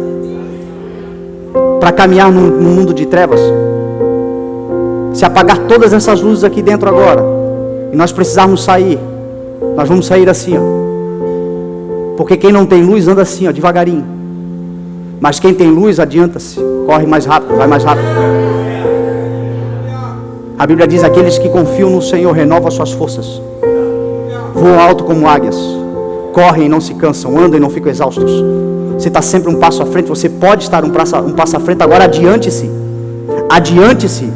para caminhar num mundo de trevas. Se apagar todas essas luzes aqui dentro agora e nós precisarmos sair, nós vamos sair assim, ó. Porque quem não tem luz anda assim, ó, devagarinho. Mas quem tem luz adianta-se, corre mais rápido, vai mais rápido. A Bíblia diz: aqueles que confiam no Senhor renovam as suas forças, voam alto como águias, correm e não se cansam, andam e não ficam exaustos. Você está sempre um passo à frente. Você pode estar um passo à frente. Agora adiante-se. Adiante-se.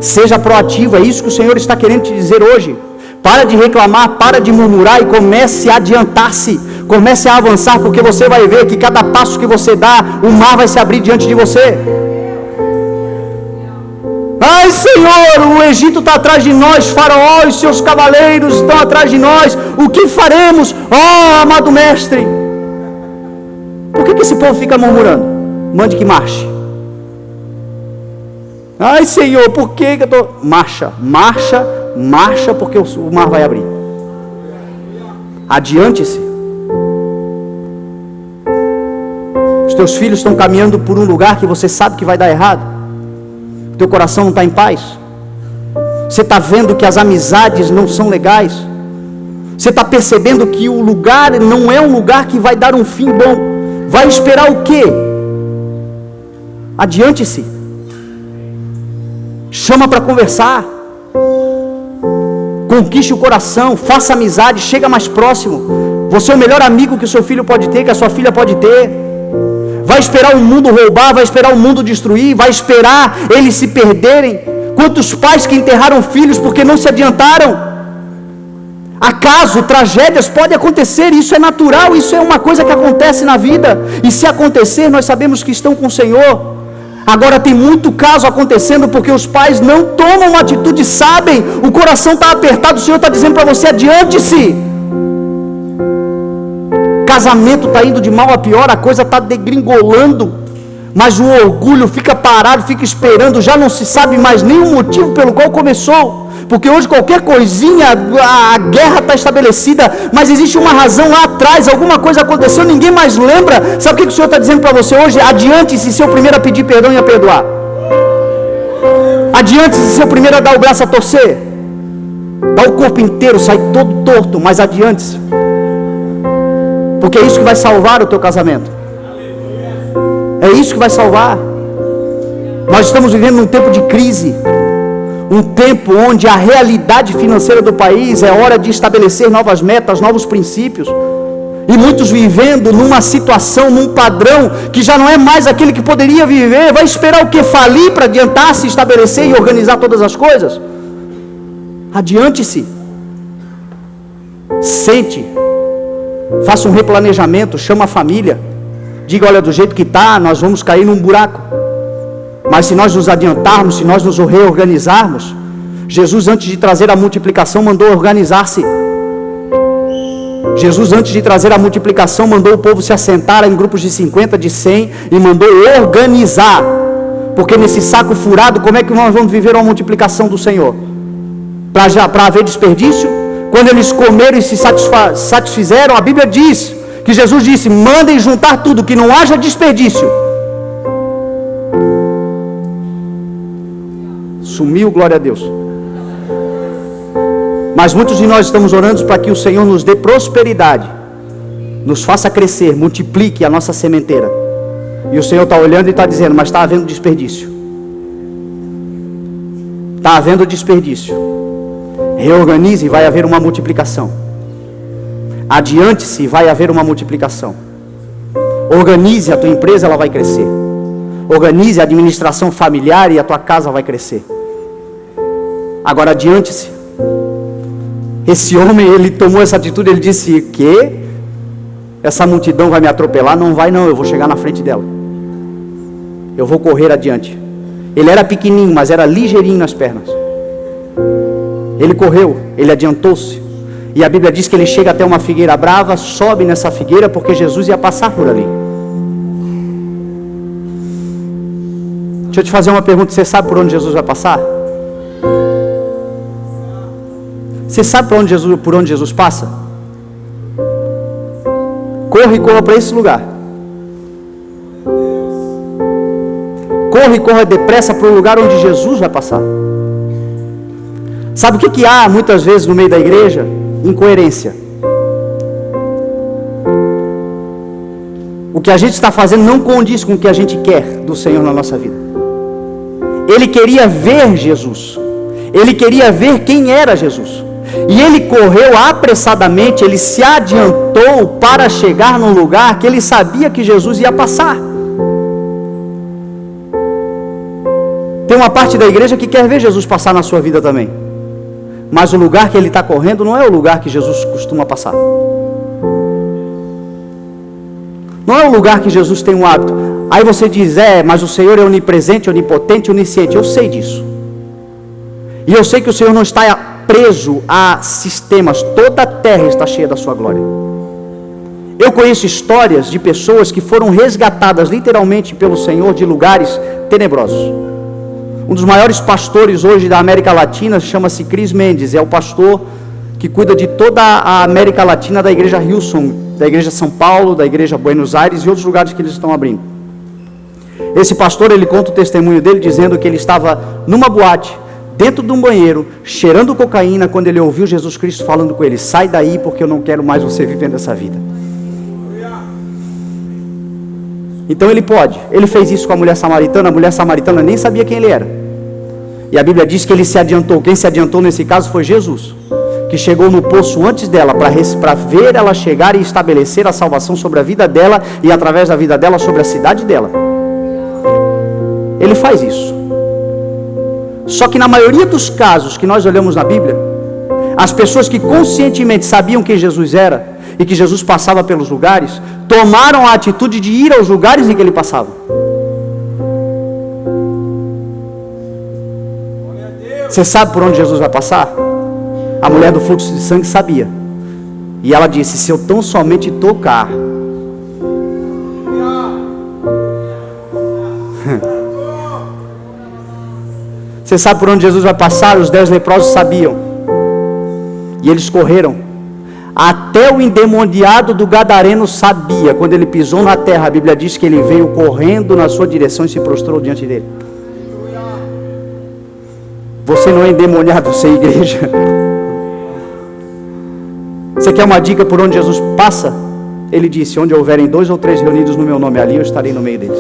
Seja proativo. É isso que o Senhor está querendo te dizer hoje. Para de reclamar, para de murmurar e comece a adiantar-se. Comece a avançar, porque você vai ver que cada passo que você dá, o mar vai se abrir diante de você. Ai, Senhor, o Egito está atrás de nós, Faraó e seus cavaleiros estão atrás de nós. O que faremos? Oh, amado mestre, por que esse povo fica murmurando? Mande que marche. Ai, Senhor, por que eu estou... Marcha, porque o mar vai abrir. Adiante-se. Os teus filhos estão caminhando por um lugar que você sabe que vai dar errado. O teu coração não está em paz. Você está vendo que as amizades não são legais. Você está percebendo que o lugar não é um lugar que vai dar um fim bom. Vai esperar o quê? Adiante-se. Chama para conversar. Conquiste o coração, faça amizade, chega mais próximo. Você é o melhor amigo que o seu filho pode ter, que a sua filha pode ter. Vai esperar o mundo roubar, vai esperar o mundo destruir, vai esperar eles se perderem. Quantos pais que enterraram filhos porque não se adiantaram? Acaso, tragédias podem acontecer, isso é natural, isso é uma coisa que acontece na vida. E se acontecer, nós sabemos que estão com o Senhor. Agora tem muito caso acontecendo porque os pais não tomam uma atitude, sabem, o coração está apertado, o Senhor está dizendo para você: adiante-se. Casamento está indo de mal a pior, a coisa está degringolando, mas o orgulho fica parado, fica esperando, já não se sabe mais nenhum motivo pelo qual começou, porque hoje qualquer coisinha, a guerra está estabelecida, mas existe uma razão lá atrás, alguma coisa aconteceu, ninguém mais lembra. Sabe o que o Senhor está dizendo para você hoje? Adiante-se, ser o primeiro a pedir perdão e a perdoar. Adiante-se, ser o primeiro a dar o braço a torcer, dá o corpo inteiro, sai todo torto, mas adiante-se, porque é isso que vai salvar o teu casamento. É isso que vai salvar. Nós estamos vivendo num tempo de crise, um tempo onde a realidade financeira do país é hora de estabelecer novas metas, novos princípios. E muitos vivendo numa situação, num padrão que já não é mais aquele que poderia viver. Vai esperar o que? Falir para adiantar, se estabelecer e organizar todas as coisas? Adiante-se. Sente. Faça um replanejamento, chama a família. Diga, olha, do jeito que está, nós vamos cair num buraco. Mas se nós nos adiantarmos, se nós nos reorganizarmos, Jesus, antes de trazer a multiplicação, mandou organizar-se. Jesus, antes de trazer a multiplicação, mandou o povo se assentar em grupos de 50, de 100, e mandou organizar. Porque nesse saco furado, como é que nós vamos viver uma multiplicação do Senhor? Para haver desperdício? Quando eles comeram e se satisfizeram, a Bíblia diz que Jesus disse, mandem juntar tudo, que não haja desperdício. Sumiu, glória a Deus. Mas muitos de nós estamos orando para que o Senhor nos dê prosperidade, nos faça crescer, multiplique a nossa sementeira. E o Senhor está olhando e está dizendo, mas está havendo desperdício. Está havendo desperdício. Reorganize e vai haver uma multiplicação. Adiante-se e vai haver uma multiplicação. Organize a tua empresa, ela vai crescer. Organize a administração familiar e a tua casa vai crescer. Agora adiante-se. Esse homem, ele tomou essa atitude, ele disse, que essa multidão vai me atropelar? Não vai não, eu vou chegar na frente dela. Eu vou correr adiante. Ele era pequenininho, mas era ligeirinho nas pernas. Ele correu, ele adiantou-se. E a Bíblia diz que ele chega até uma figueira brava, sobe nessa figueira, porque Jesus ia passar por ali. Deixa eu te fazer uma pergunta, você sabe por onde Jesus vai passar? Você sabe por onde Jesus passa? Corra e corra para esse lugar. Corra e corra depressa para o lugar onde Jesus vai passar. Sabe o que há muitas vezes no meio da igreja? Incoerência. O que a gente está fazendo não condiz com o que a gente quer do Senhor na nossa vida. Ele queria ver Jesus. Ele queria ver quem era Jesus. E ele correu apressadamente, ele se adiantou para chegar num lugar que ele sabia que Jesus ia passar. Tem uma parte da igreja que quer ver Jesus passar na sua vida também. Mas o lugar que ele está correndo não é o lugar que Jesus costuma passar. Não é o lugar que Jesus tem um hábito. Aí você diz, mas o Senhor é onipresente, onipotente, onisciente. Eu sei disso. E eu sei que o Senhor não está preso a sistemas. Toda a terra está cheia da sua glória. Eu conheço histórias de pessoas que foram resgatadas literalmente pelo Senhor de lugares tenebrosos. Um dos maiores pastores hoje da América Latina chama-se Chris Mendes. É o pastor que cuida de toda a América Latina da igreja Hillsong, da igreja São Paulo, da igreja Buenos Aires e outros lugares que eles estão abrindo. Esse pastor, ele conta o testemunho dele dizendo que ele estava numa boate, dentro de um banheiro, cheirando cocaína, quando ele ouviu Jesus Cristo falando com ele, sai daí porque eu não quero mais você vivendo essa vida. Então ele fez isso com a mulher samaritana nem sabia quem ele era. E a Bíblia diz que ele se adiantou. Quem se adiantou nesse caso foi Jesus, que chegou no poço antes dela, para ver ela chegar e estabelecer a salvação sobre a vida dela, e através da vida dela sobre a cidade dela. Ele faz isso. Só que na maioria dos casos que nós olhamos na Bíblia, as pessoas que conscientemente sabiam quem Jesus era, e que Jesus passava pelos lugares, tomaram a atitude de ir aos lugares em que ele passava. Você sabe por onde Jesus vai passar? A mulher do fluxo de sangue sabia. E ela disse, se eu tão somente tocar. Você sabe por onde Jesus vai passar? Os 10 leprosos sabiam. E eles correram. Até o endemoniado do Gadareno sabia. Quando ele pisou na terra, a Bíblia diz que ele veio correndo na sua direção e se prostrou diante dele. Você não é endemoniado, você é igreja. Você quer uma dica por onde Jesus passa? Ele disse: onde houverem 2 ou 3 reunidos no meu nome, ali eu estarei no meio deles.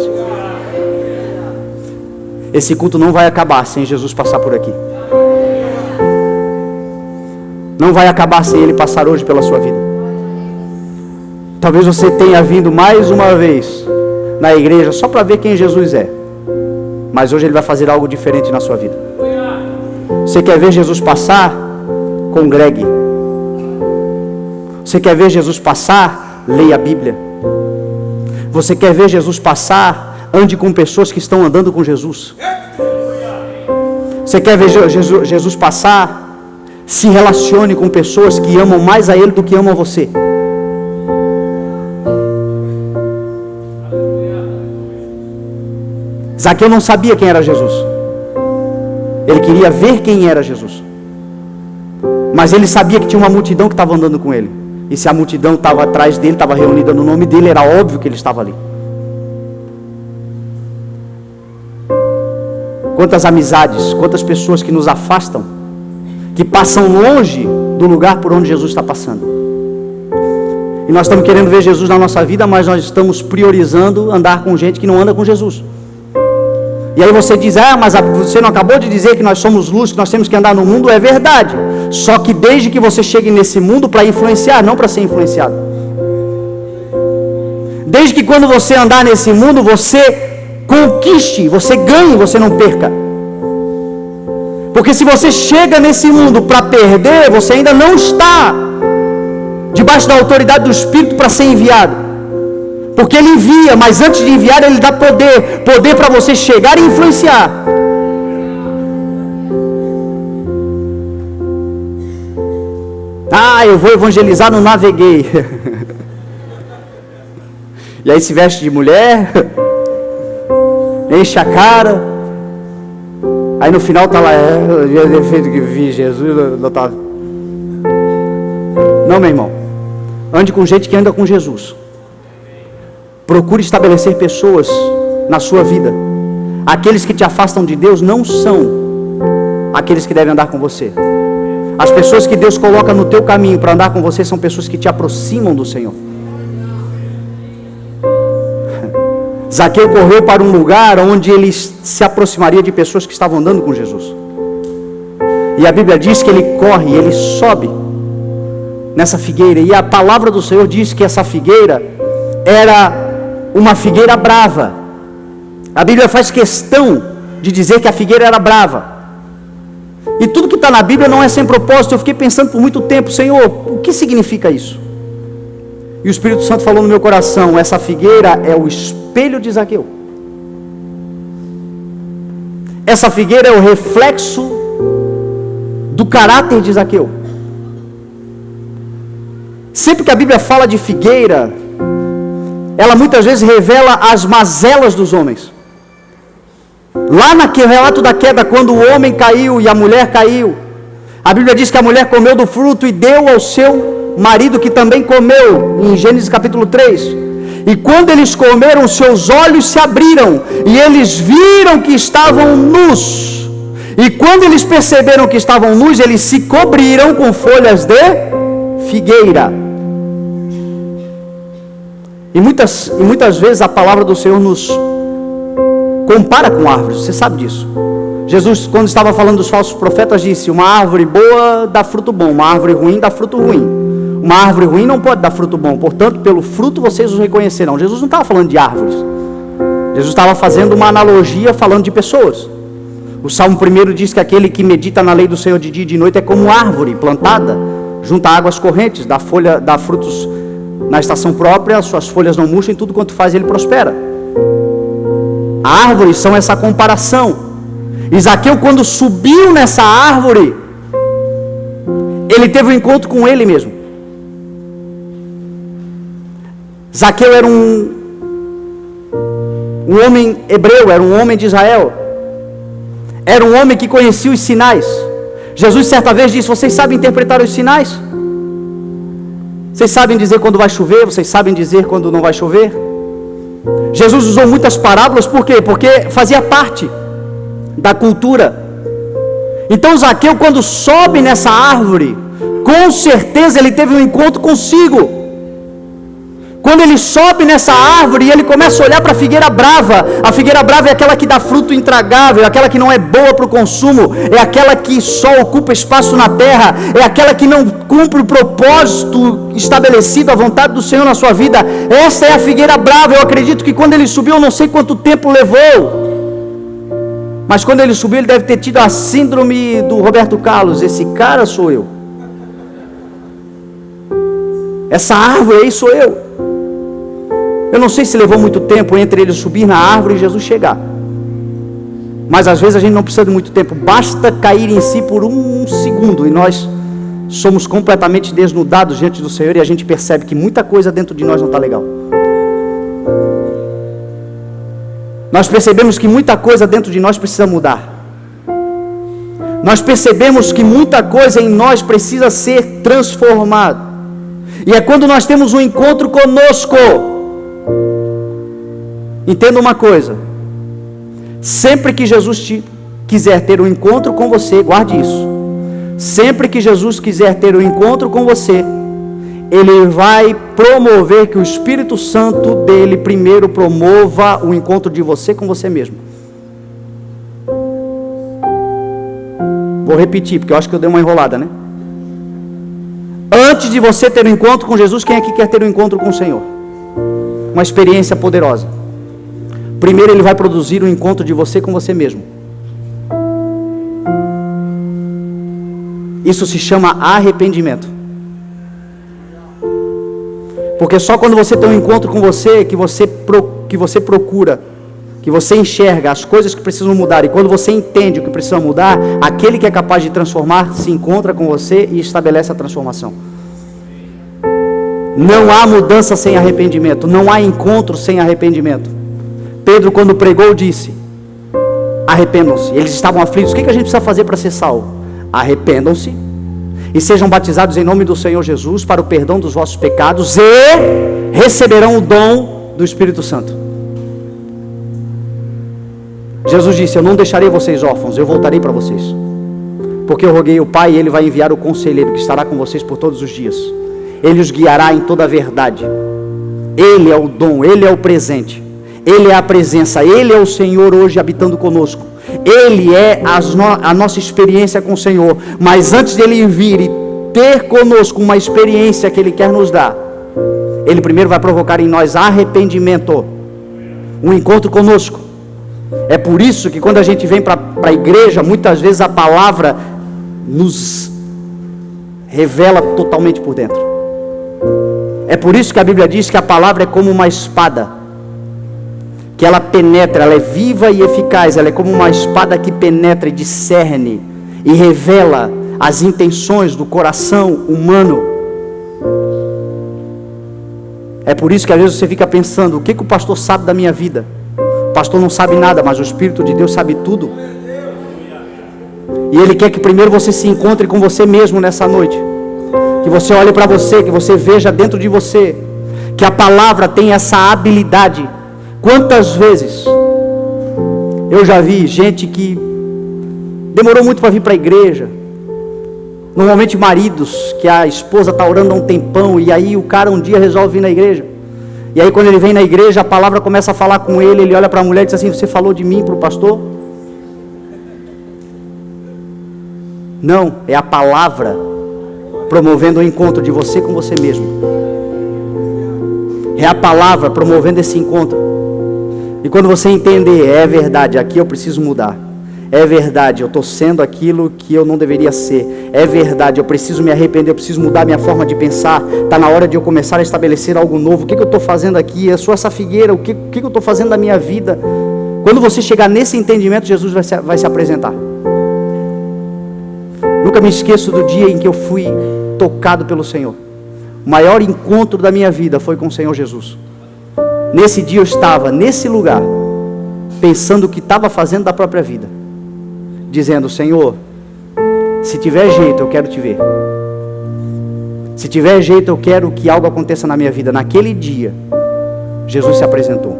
Esse culto não vai acabar sem Jesus passar por aqui. Não vai acabar sem Ele passar hoje pela sua vida. Talvez você tenha vindo mais uma vez na igreja só para ver quem Jesus é, mas hoje Ele vai fazer algo diferente na sua vida. Você quer ver Jesus passar? Congregue. Você quer ver Jesus passar? Leia a Bíblia. Você quer ver Jesus passar? Ande com pessoas que estão andando com Jesus. Você quer ver Jesus passar? Se relacione com pessoas que amam mais a Ele do que amam a você. Zaqueu não sabia quem era Jesus. Ele queria ver quem era Jesus. Mas ele sabia que tinha uma multidão que estava andando com ele. E se a multidão estava atrás dele, estava reunida no nome dele, era óbvio que ele estava ali. Quantas amizades, quantas pessoas que nos afastam, que passam longe do lugar por onde Jesus está passando. E nós estamos querendo ver Jesus na nossa vida, mas nós estamos priorizando andar com gente que não anda com Jesus. E aí você diz: mas você não acabou de dizer que nós somos luz, que nós temos que andar no mundo? É verdade. Só que desde que você chegue nesse mundo para influenciar, não para ser influenciado. Desde que quando você andar nesse mundo, você conquiste, você ganhe, você não perca. Porque se você chega nesse mundo para perder, você ainda não está debaixo da autoridade do Espírito para ser enviado. Porque Ele envia, mas antes de enviar Ele dá poder para você chegar e influenciar. Eu vou evangelizar no Naveguei. E aí se veste de mulher, enche a cara, aí no final está lá, o efeito que vi Jesus, não tá. Não, meu irmão, ande com gente que anda com Jesus. Procure estabelecer pessoas na sua vida. Aqueles que te afastam de Deus não são aqueles que devem andar com você. As pessoas que Deus coloca no teu caminho para andar com você são pessoas que te aproximam do Senhor. Zaqueu correu para um lugar onde ele se aproximaria de pessoas que estavam andando com Jesus. E a Bíblia diz que ele corre, ele sobe nessa figueira. E a palavra do Senhor diz que essa figueira era uma figueira brava. A Bíblia faz questão de dizer que a figueira era brava. E tudo que está na Bíblia não é sem propósito. Eu fiquei pensando por muito tempo: Senhor, o que significa isso? E o Espírito Santo falou no meu coração: essa figueira é o espelho de Zaqueu. Essa figueira é o reflexo do caráter de Zaqueu. Sempre que a Bíblia fala de figueira, ela muitas vezes revela as mazelas dos homens. Lá naquele relato da queda, quando o homem caiu e a mulher caiu, a Bíblia diz que a mulher comeu do fruto e deu ao seu marido, que também comeu, em Gênesis capítulo 3. E quando eles comeram, seus olhos se abriram e eles viram que estavam nus. E quando eles perceberam que estavam nus, eles se cobriram com folhas de figueira. E muitas vezes a palavra do Senhor nos compara com árvores, você sabe disso. Jesus, quando estava falando dos falsos profetas, disse: uma árvore boa dá fruto bom, uma árvore ruim dá fruto ruim. Uma árvore ruim não pode dar fruto bom, portanto, pelo fruto vocês os reconhecerão. Jesus não estava falando de árvores. Jesus estava fazendo uma analogia, falando de pessoas. O Salmo 1 diz que aquele que medita na lei do Senhor de dia e de noite é como árvore plantada junto a águas correntes, dá frutos na estação própria, suas folhas não murcham, e tudo quanto faz ele prospera. Árvores são essa comparação. E Zaqueu, quando subiu nessa árvore, ele teve um encontro com ele mesmo. Zaqueu era um homem hebreu, era um homem de Israel, era um homem que conhecia os sinais. Jesus certa vez disse: vocês sabem interpretar os sinais? Vocês sabem dizer quando vai chover? Vocês sabem dizer quando não vai chover? Jesus usou muitas parábolas, por quê? Porque fazia parte da cultura. Então Zaqueu, quando sobe nessa árvore, com certeza ele teve um encontro consigo. Quando ele sobe nessa árvore e ele começa a olhar para a figueira brava é aquela que dá fruto intragável, aquela que não é boa para o consumo, é aquela que só ocupa espaço na terra, é aquela que não cumpre o propósito estabelecido, a vontade do Senhor na sua vida. Esta é a figueira brava. Eu acredito que quando ele subiu, eu não sei quanto tempo levou, mas quando ele subiu, ele deve ter tido a síndrome do Roberto Carlos: esse cara sou eu, essa árvore aí sou eu. Eu não sei se levou muito tempo entre ele subir na árvore e Jesus chegar, mas às vezes a gente não precisa de muito tempo, basta cair em si por um segundo e nós somos completamente desnudados diante do Senhor, e a gente percebe que muita coisa dentro de nós não está legal. Nós percebemos que muita coisa dentro de nós precisa mudar. Nós percebemos que muita coisa em nós precisa ser transformada. E é quando nós temos um encontro conosco. Entenda uma coisa: sempre que Jesus quiser ter um encontro com você, guarde isso. Sempre que Jesus quiser ter um encontro com você, Ele vai promover que o Espírito Santo dele primeiro promova o encontro de você com você mesmo. Vou repetir, porque eu acho que eu dei uma enrolada, né? Antes de você ter um encontro com Jesus, quem aqui quer ter um encontro com o Senhor? Uma experiência poderosa. Primeiro Ele vai produzir um encontro de você com você mesmo. Isso se chama arrependimento. Porque só quando você tem um encontro com você, que você procura, que você enxerga as coisas que precisam mudar, e quando você entende o que precisa mudar, aquele que é capaz de transformar se encontra com você e estabelece a transformação. Não há mudança sem arrependimento, não há encontro sem arrependimento. Pedro, quando pregou, disse: arrependam-se. Eles estavam aflitos. O que a gente precisa fazer para ser salvo? Arrependam-se e sejam batizados em nome do Senhor Jesus para o perdão dos vossos pecados, e receberão o dom do Espírito Santo. Jesus disse: eu não deixarei vocês órfãos, eu voltarei para vocês, porque eu roguei ao Pai, e Ele vai enviar o conselheiro que estará com vocês por todos os dias. Ele os guiará em toda a verdade. Ele é o dom, Ele é o presente, Ele é a presença, Ele é o Senhor hoje habitando conosco. Ele é a nossa experiência com o Senhor. Mas antes dele vir e ter conosco uma experiência que Ele quer nos dar, Ele primeiro vai provocar em nós arrependimento, um encontro conosco. É por isso que quando a gente vem para a igreja, muitas vezes a palavra nos revela totalmente por dentro. É por isso que a Bíblia diz que a palavra é como uma espada, que ela penetra, ela é viva e eficaz, ela é como uma espada que penetra e discerne e revela as intenções do coração humano. É por isso que às vezes você fica pensando: o que o pastor sabe da minha vida? O pastor não sabe nada, mas o Espírito de Deus sabe tudo. E Ele quer que primeiro você se encontre com você mesmo nessa noite, que você olhe para você, que você veja dentro de você, que a palavra tem essa habilidade. Quantas vezes eu já vi gente que demorou muito para vir para a igreja, normalmente maridos, que a esposa está orando há um tempão, e aí o cara um dia resolve vir na igreja, e aí quando ele vem na igreja, a palavra começa a falar com ele, ele olha para a mulher e diz assim: você falou de mim para o pastor? Não, é a palavra promovendo o encontro de você com você mesmo. É a palavra promovendo esse encontro. E quando você entender: é verdade, aqui eu preciso mudar, é verdade, eu estou sendo aquilo que eu não deveria ser, é verdade, eu preciso me arrepender, eu preciso mudar minha forma de pensar, está na hora de eu começar a estabelecer algo novo. O que eu estou fazendo aqui? Eu sou essa figueira, o que eu estou fazendo da minha vida? Quando você chegar nesse entendimento, Jesus vai se apresentar. Nunca me esqueço do dia em que eu fui tocado pelo Senhor. O maior encontro da minha vida foi com o Senhor Jesus. Nesse dia eu estava nesse lugar, pensando o que estava fazendo da própria vida, dizendo: Senhor, se tiver jeito eu quero te ver, se tiver jeito eu quero que algo aconteça na minha vida. Naquele dia Jesus se apresentou.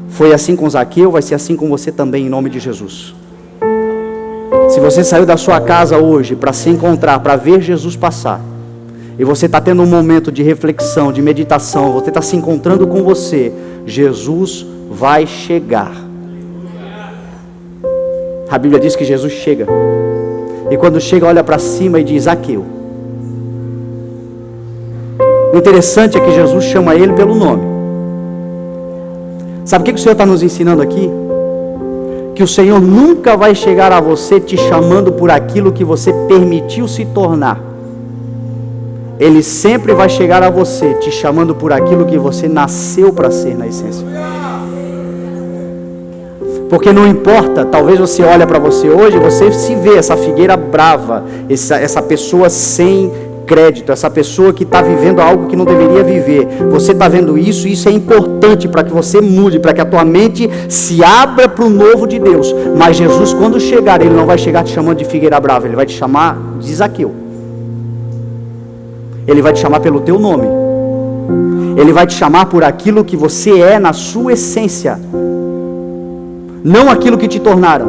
Foi assim com Zaqueu, vai ser assim com você também, em nome de Jesus. Se você saiu da sua casa hoje para se encontrar, para ver Jesus passar, e você está tendo um momento de reflexão, de meditação, você está se encontrando com você, Jesus vai chegar. A Bíblia diz que Jesus chega, e quando chega olha para cima e diz: Zaqueu. O interessante é que Jesus chama ele pelo nome. Sabe o que o Senhor está nos ensinando aqui? Que o Senhor nunca vai chegar a você te chamando por aquilo que você permitiu se tornar. Ele sempre vai chegar a você te chamando por aquilo que você nasceu para ser na essência. Porque não importa, talvez você olhe para você hoje, você se vê essa figueira brava, essa pessoa sem crédito, essa pessoa que está vivendo algo que não deveria viver. Você está vendo isso, e isso é importante para que você mude, para que a tua mente se abra para o novo de Deus. Mas Jesus, quando chegar, Ele não vai chegar te chamando de figueira brava, Ele vai te chamar de Zaqueu. Ele vai te chamar pelo teu nome. Ele vai te chamar por aquilo que você é na sua essência. Não aquilo que te tornaram,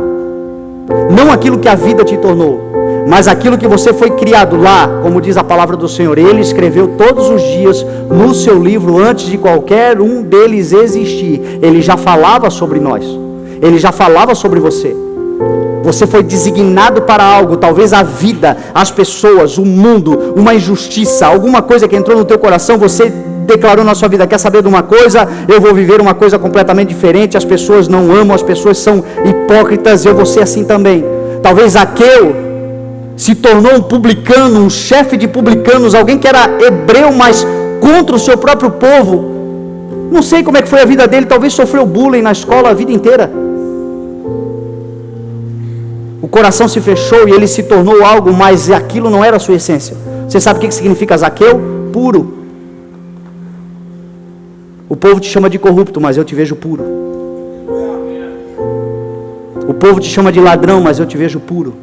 não aquilo que a vida te tornou, mas aquilo que você foi criado lá, como diz a palavra do Senhor. Ele escreveu todos os dias no seu livro, antes de qualquer um deles existir. Ele já falava sobre nós, Ele já falava sobre você. Você foi designado para algo, talvez a vida, as pessoas, o mundo, uma injustiça, alguma coisa que entrou no teu coração, você declarou na sua vida: quer saber de uma coisa? Eu vou viver uma coisa completamente diferente. As pessoas não amam, as pessoas são hipócritas, eu vou ser assim também. Talvez Zaqueu se tornou um publicano, um chefe de publicanos, alguém que era hebreu, mas contra o seu próprio povo. Não sei como é que foi a vida dele, talvez sofreu bullying na escola a vida inteira. O coração se fechou e ele se tornou algo, mas aquilo não era a sua essência. Você sabe o que significa Zaqueu? Puro. O povo te chama de corrupto, mas eu te vejo puro. O povo te chama de ladrão, mas eu te vejo puro.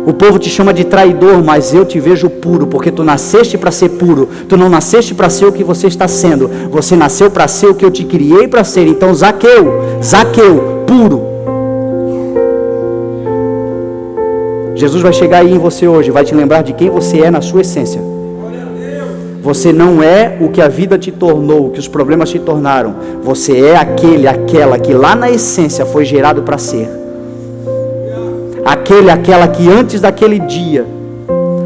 O povo te chama de traidor, mas eu te vejo puro, porque tu nasceste para ser puro. Tu não nasceste para ser o que você está sendo. Você nasceu para ser o que eu te criei para ser. Então Zaqueu, puro. Jesus vai chegar aí em você hoje, vai te lembrar de quem você é na sua essência. Você não é o que a vida te tornou, o que os problemas te tornaram. Você é aquela que lá na essência foi gerado para ser. Aquela que antes daquele dia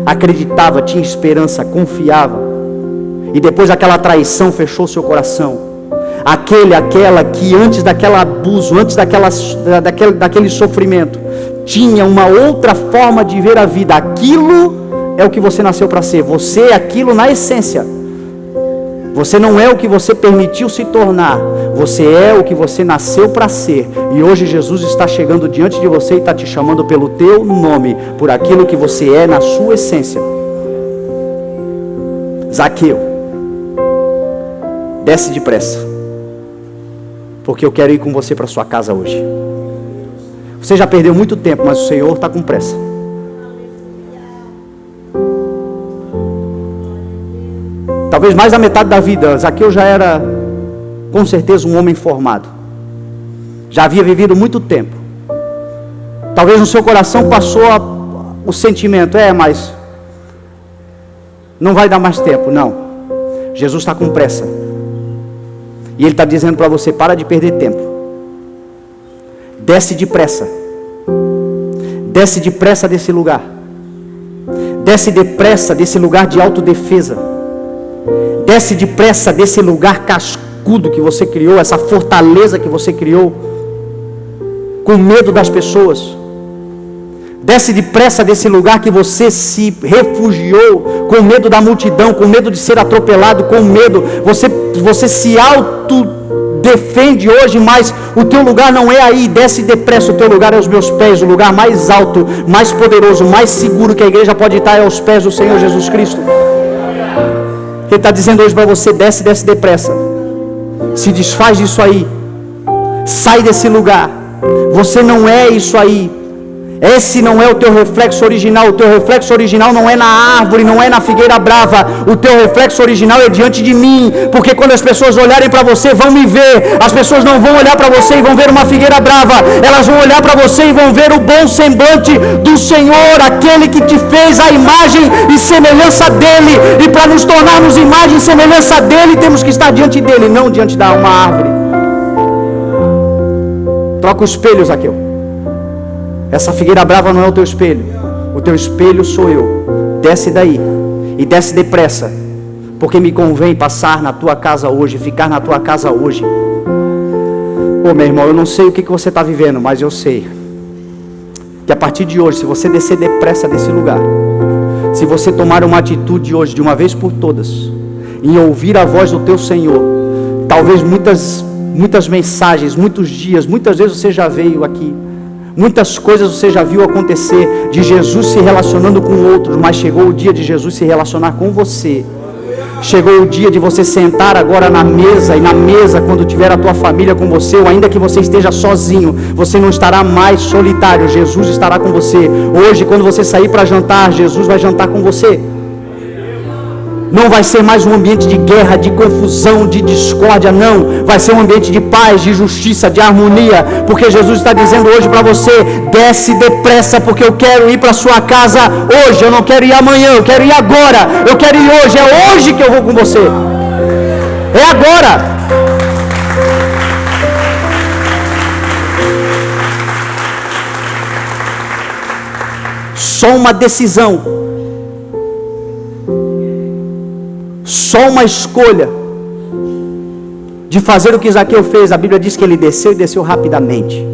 acreditava, tinha esperança, confiava. E depois daquela traição fechou seu coração. Aquela que antes daquele abuso, antes daquele sofrimento, tinha uma outra forma de ver a vida. Aquilo é o que você nasceu para ser. Você é aquilo na essência. Você não é o que você permitiu se tornar. Você é o que você nasceu para ser. E hoje Jesus está chegando diante de você e está te chamando pelo teu nome, por aquilo que você é na sua essência. Zaqueu, desce depressa, porque eu quero ir com você para sua casa hoje. Você já perdeu muito tempo, mas o Senhor está com pressa. Talvez mais da metade da vida, Zaqueu já era, com certeza, um homem formado. Já havia vivido muito tempo. Talvez no seu coração passou o sentimento: mas não vai dar mais tempo. Não. Jesus está com pressa. E Ele está dizendo para você: para de perder tempo. Desce depressa. Desce depressa desse lugar. Desce depressa desse lugar de autodefesa. Desce depressa desse lugar cascudo que você criou, essa fortaleza que você criou, com medo das pessoas. Desce depressa desse lugar que você se refugiou, com medo da multidão, com medo de ser atropelado, com medo. Você se autodefende hoje, mas o teu lugar não é aí. Desce depressa, o teu lugar é aos meus pés. O lugar mais alto, mais poderoso, mais seguro que a igreja pode estar é aos pés do Senhor Jesus Cristo. Ele está dizendo hoje para você: desce depressa. Se desfaz disso aí. Sai desse lugar. Você não é isso aí. Esse não é o teu reflexo original. O teu reflexo original não é na árvore, não é na figueira brava. O teu reflexo original é diante de mim. Porque quando as pessoas olharem para você, vão me ver. As pessoas não vão olhar para você e vão ver uma figueira brava. Elas vão olhar para você e vão ver o bom semblante do Senhor, aquele que te fez a imagem e semelhança dele. E para nos tornarmos imagem e semelhança dele, temos que estar diante dele, não diante de uma árvore. Troca o espelho, Zaqueu. Essa figueira brava não é o teu espelho. O teu espelho sou eu. Desce daí. E desce depressa. Porque me convém passar na tua casa hoje. Ficar na tua casa hoje. Ô meu irmão, eu não sei o que você está vivendo, mas eu sei que a partir de hoje, se você descer depressa desse lugar, se você tomar uma atitude hoje, de uma vez por todas, em ouvir a voz do teu Senhor, talvez muitas mensagens, muitos dias, muitas vezes você já veio aqui, muitas coisas você já viu acontecer, de Jesus se relacionando com outros, mas chegou o dia de Jesus se relacionar com você. Chegou o dia de você sentar agora na mesa, e na mesa, quando tiver a tua família com você, ou ainda que você esteja sozinho, você não estará mais solitário, Jesus estará com você. Hoje, quando você sair para jantar, Jesus vai jantar com você. Não vai ser mais um ambiente de guerra, de confusão, de discórdia, não. Vai ser um ambiente de paz, de justiça, de harmonia. Porque Jesus está dizendo hoje para você: desce depressa, porque eu quero ir para sua casa hoje. Eu não quero ir amanhã, eu quero ir agora. Eu quero ir hoje, é hoje que eu vou com você. É agora. Só uma decisão. Só uma escolha de fazer o que Zaqueu fez. A Bíblia diz que ele desceu e desceu rapidamente.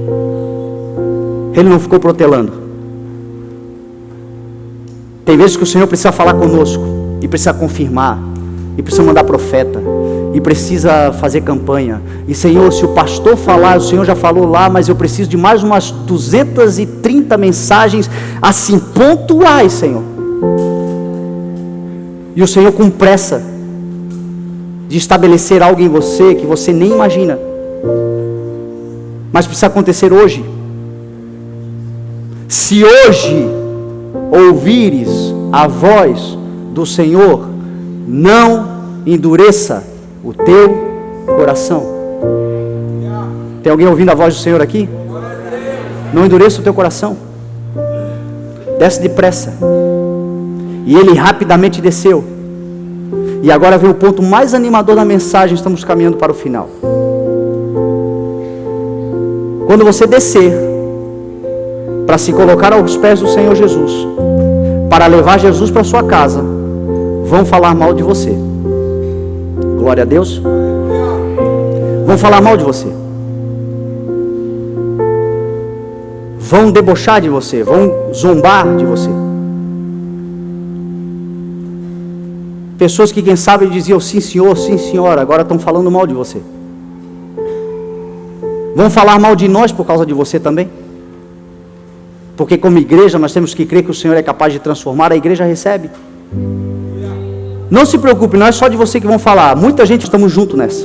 Ele não ficou protelando. Tem vezes que o Senhor precisa falar conosco, e precisa confirmar, e precisa mandar profeta, e precisa fazer campanha. E Senhor, se o pastor falar, o Senhor já falou lá, mas eu preciso de mais umas 230 mensagens assim pontuais, Senhor. E o Senhor com pressa de estabelecer algo em você que você nem imagina, mas precisa acontecer hoje. Se hoje ouvires a voz do Senhor, não endureça o teu coração. Tem alguém ouvindo a voz do Senhor aqui? Não endureça o teu coração. Desce depressa. E ele rapidamente desceu. E agora vem o ponto mais animador da mensagem. Estamos caminhando para o final. Quando você descer para se colocar aos pés do Senhor Jesus, para levar Jesus para sua casa, vão falar mal de você. Glória a Deus. Vão falar mal de você. Vão debochar de você. Vão zombar de você. Pessoas que quem sabe diziam sim senhor, sim senhora, agora estão falando mal de você. Vão falar mal de nós por causa de você também. Porque como igreja nós temos que crer que o Senhor é capaz de transformar. A igreja recebe. Não se preocupe, não é só de você que vão falar. Muita gente estamos juntos nessa.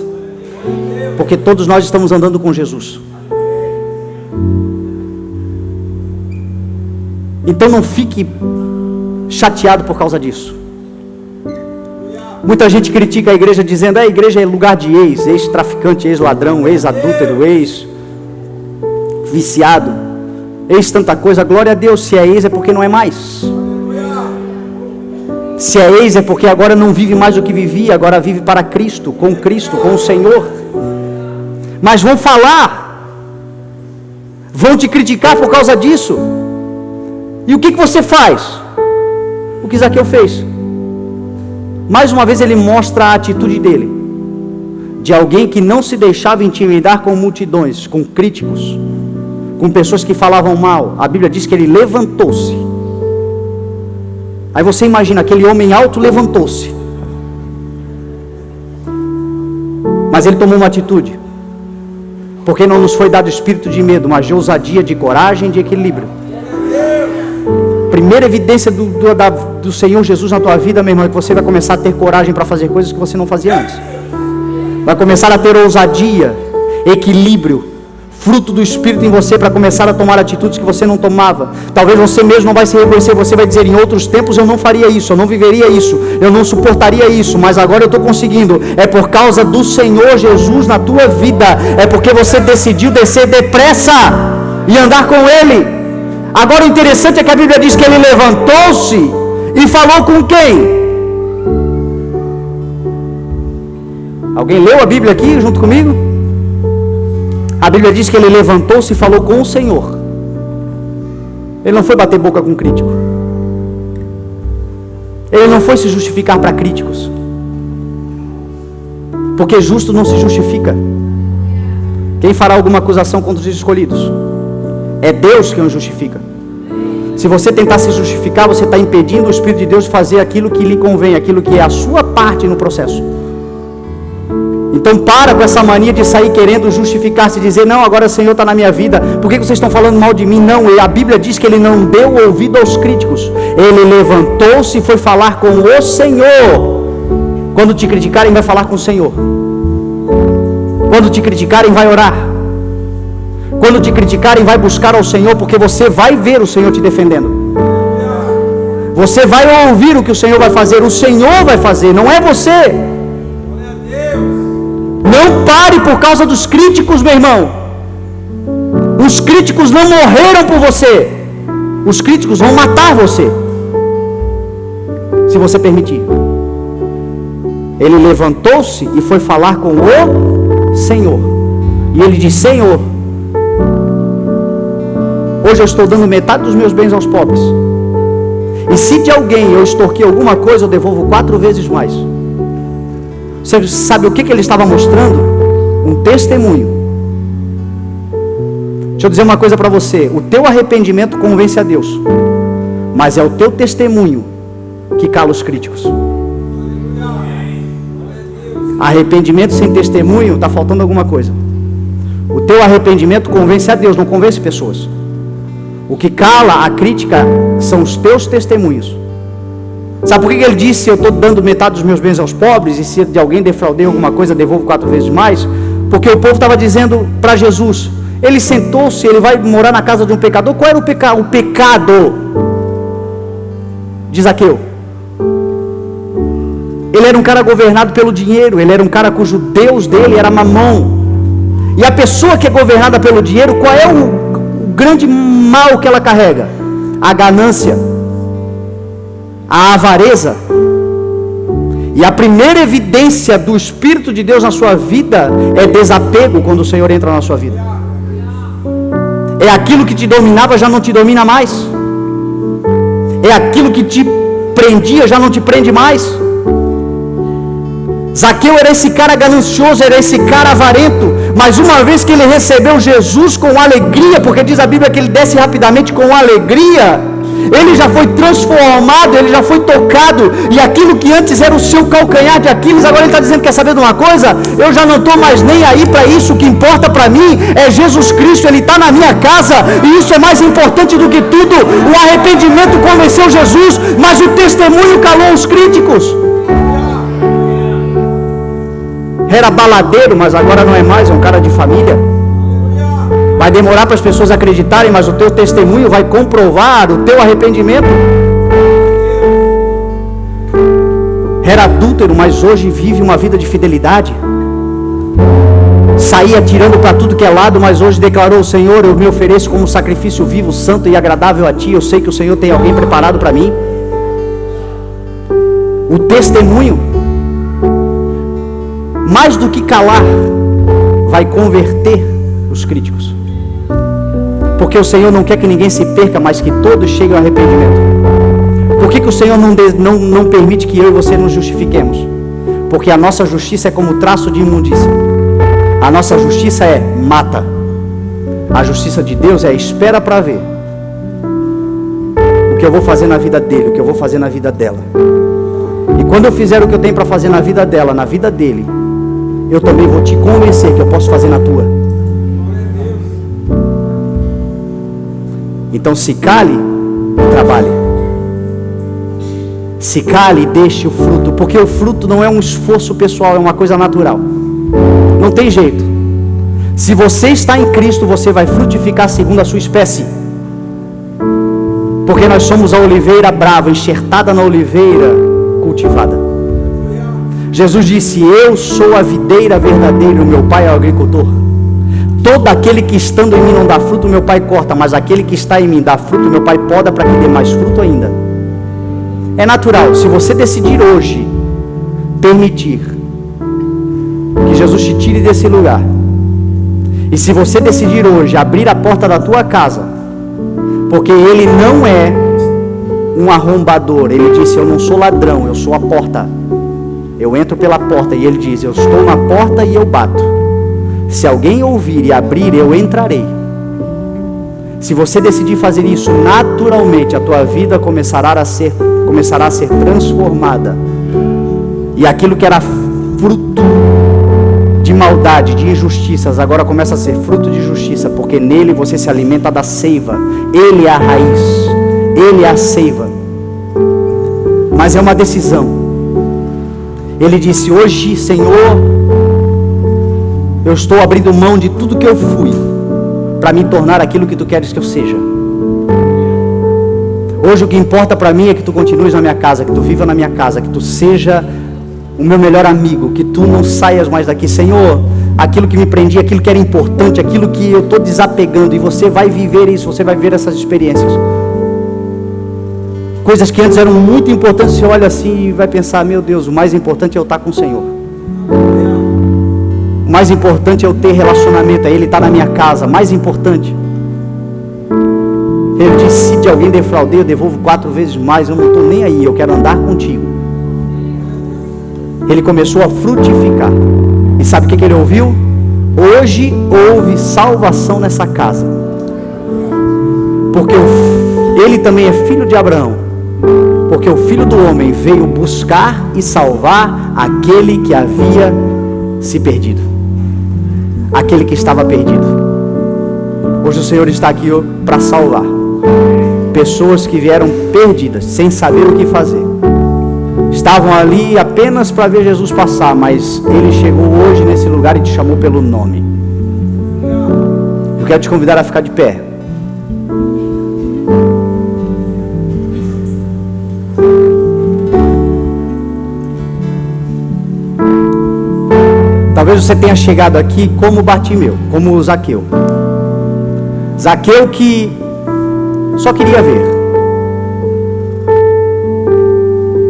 Porque todos nós estamos andando com Jesus. Então não fique chateado por causa disso. Muita gente critica a igreja dizendo: a igreja é lugar de ex-traficante, ex-ladrão, ex-adúltero, ex-viciado, ex-tanta coisa. Glória a Deus, se é ex é porque não é mais. Se é ex é porque agora não vive mais o que vivia, agora vive para Cristo, com o Senhor. Mas vão falar, vão te criticar por causa disso. E o que você faz? O que Zaqueu fez? Mais uma vez ele mostra a atitude dele, de alguém que não se deixava intimidar com multidões, com críticos, com pessoas que falavam mal. A Bíblia diz que ele levantou-se. Aí você imagina, aquele homem alto levantou-se, mas ele tomou uma atitude, porque não nos foi dado espírito de medo, mas de ousadia, de coragem, de equilíbrio. Primeira evidência do Senhor Jesus na tua vida, meu irmão, é que você vai começar a ter coragem para fazer coisas que você não fazia antes. Vai começar a ter ousadia, equilíbrio, fruto do Espírito em você para começar a tomar atitudes que você não tomava. Talvez você mesmo não vai se reconhecer, você vai dizer: em outros tempos eu não faria isso, eu não viveria isso, eu não suportaria isso, mas agora eu estou conseguindo. É por causa do Senhor Jesus na tua vida, é porque você decidiu descer depressa e andar com Ele. Agora o interessante é que a Bíblia diz que Ele levantou-se e falou com quem? Alguém leu a Bíblia aqui junto comigo? A Bíblia diz que ele levantou-se e falou com o Senhor. Ele não foi bater boca com crítico. Ele não foi se justificar para críticos. Porque justo não se justifica. Quem fará alguma acusação contra os escolhidos? É Deus quem os justifica. Se você tentar se justificar, você está impedindo o Espírito de Deus de fazer aquilo que lhe convém, aquilo que é a sua parte no processo. Então para com essa mania de sair querendo justificar-se, dizer: não, agora o Senhor está na minha vida, por que vocês estão falando mal de mim? Não, a Bíblia diz que ele não deu ouvido aos críticos, ele levantou-se e foi falar com o Senhor. Quando te criticarem, vai falar com o Senhor. Quando te criticarem, vai orar. Quando te criticarem, vai buscar ao Senhor, porque você vai ver o Senhor te defendendo. Você vai ouvir o que o Senhor vai fazer, o Senhor vai fazer, não é você. Não pare por causa dos críticos, meu irmão. Os críticos não morreram por você. Os críticos vão matar você, se você permitir. Ele levantou-se e foi falar com o Senhor. E ele disse: Senhor, hoje eu estou dando metade dos meus bens aos pobres. E se de alguém eu extorquir alguma coisa, eu devolvo 4 vezes mais. Você sabe o que ele estava mostrando? Um testemunho. Deixa eu dizer uma coisa para você: o teu arrependimento convence a Deus, mas é o teu testemunho que cala os críticos. Arrependimento sem testemunho, está faltando alguma coisa. O teu arrependimento convence a Deus, não convence pessoas. O que cala a crítica são os teus testemunhos. Sabe por que ele disse: eu estou dando metade dos meus bens aos pobres, e se de alguém defraudei alguma coisa, devolvo 4 vezes mais? Porque o povo estava dizendo para Jesus: ele sentou-se, ele vai morar na casa de um pecador. Qual era o pecado de Zaqueu? Ele era um cara governado pelo dinheiro, ele era um cara cujo Deus dele era Mamon. E a pessoa que é governada pelo dinheiro, qual é o grande mal que ela carrega? A ganância, a avareza. E a primeira evidência do Espírito de Deus na sua vida é desapego, quando o Senhor entra na sua vida. É aquilo que te dominava já não te domina mais. É aquilo que te prendia já não te prende mais. Zaqueu era esse cara ganancioso, era esse cara avarento, mas uma vez que ele recebeu Jesus com alegria, porque diz a Bíblia que ele desce rapidamente com alegria, ele já foi transformado, ele já foi tocado, e aquilo que antes era o seu calcanhar de Aquiles, agora ele está dizendo: quer saber de uma coisa? Eu já não estou mais nem aí para isso, o que importa para mim é Jesus Cristo, ele está na minha casa, e isso é mais importante do que tudo. O arrependimento convenceu Jesus, mas o testemunho calou os críticos. Era baladeiro, mas agora não é mais, é um cara de família. Vai demorar para as pessoas acreditarem, mas o teu testemunho vai comprovar o teu arrependimento. Era adúltero, mas hoje vive uma vida de fidelidade. Saía atirando para tudo que é lado, mas hoje declarou: Senhor, eu me ofereço como sacrifício vivo, santo e agradável a Ti. Eu sei que o Senhor tem alguém preparado para mim. O testemunho, mais do que calar, vai converter os críticos. Porque o Senhor não quer que ninguém se perca, mas que todos cheguem ao arrependimento. Por que o Senhor não permite que eu e você nos justifiquemos? Porque a nossa justiça é como traço de imundícia. A nossa justiça é mata. A justiça de Deus é espera para ver o que eu vou fazer na vida dele, o que eu vou fazer na vida dela. E quando eu fizer o que eu tenho para fazer na vida dela, na vida dele, eu também vou te convencer que eu posso fazer na tua. Então se cale e trabalhe. Se cale e deixe o fruto, porque o fruto não é um esforço pessoal, é uma coisa natural. Não tem jeito. Se você está em Cristo, você vai frutificar segundo a sua espécie. Porque nós somos a oliveira brava, enxertada na oliveira cultivada. Jesus disse: eu sou a videira verdadeira, o meu pai é o agricultor. Todo aquele que estando em mim não dá fruto, meu pai corta, mas aquele que está em mim dá fruto, meu pai poda para que dê mais fruto ainda. É natural, se você decidir hoje permitir que Jesus te tire desse lugar, e se você decidir hoje abrir a porta da tua casa, porque Ele não é um arrombador, Ele disse: eu não sou ladrão, eu sou a porta. Eu entro pela porta, e Ele diz: eu estou na porta e eu bato. Se alguém ouvir e abrir, eu entrarei. Se você decidir fazer isso, naturalmente a tua vida começará a ser transformada. E aquilo que era fruto de maldade, de injustiças, agora começa a ser fruto de justiça, porque nele você se alimenta da seiva. Ele é a raiz, Ele é a seiva. Mas é uma decisão. Ele disse: hoje, Senhor, eu estou abrindo mão de tudo que eu fui, para me tornar aquilo que Tu queres que eu seja. Hoje o que importa para mim é que Tu continues na minha casa, que Tu viva na minha casa, que Tu seja o meu melhor amigo, que Tu não saias mais daqui. Senhor, aquilo que me prendia, aquilo que era importante, aquilo que eu estou desapegando, e você vai viver isso, você vai viver essas experiências. Coisas que antes eram muito importantes, você olha assim e vai pensar: meu Deus, o mais importante é eu estar com o Senhor. O mais importante é eu ter relacionamento, é Ele estar na minha casa, mais importante. Ele disse: se de alguém defraudei, eu devolvo 4 vezes mais, eu não estou nem aí, eu quero andar contigo. Ele começou a frutificar. E sabe o que ele ouviu? Hoje houve salvação nessa casa, porque ele também é filho de Abraão, porque o Filho do Homem veio buscar e salvar aquele que havia se perdido, aquele que estava perdido. Hoje o Senhor está aqui para salvar pessoas que vieram perdidas, sem saber o que fazer. Estavam ali apenas para ver Jesus passar, mas Ele chegou hoje nesse lugar e te chamou pelo nome. Eu quero te convidar a ficar de pé. Talvez você tenha chegado aqui como Bartimeu, como Zaqueu. Zaqueu que só queria ver.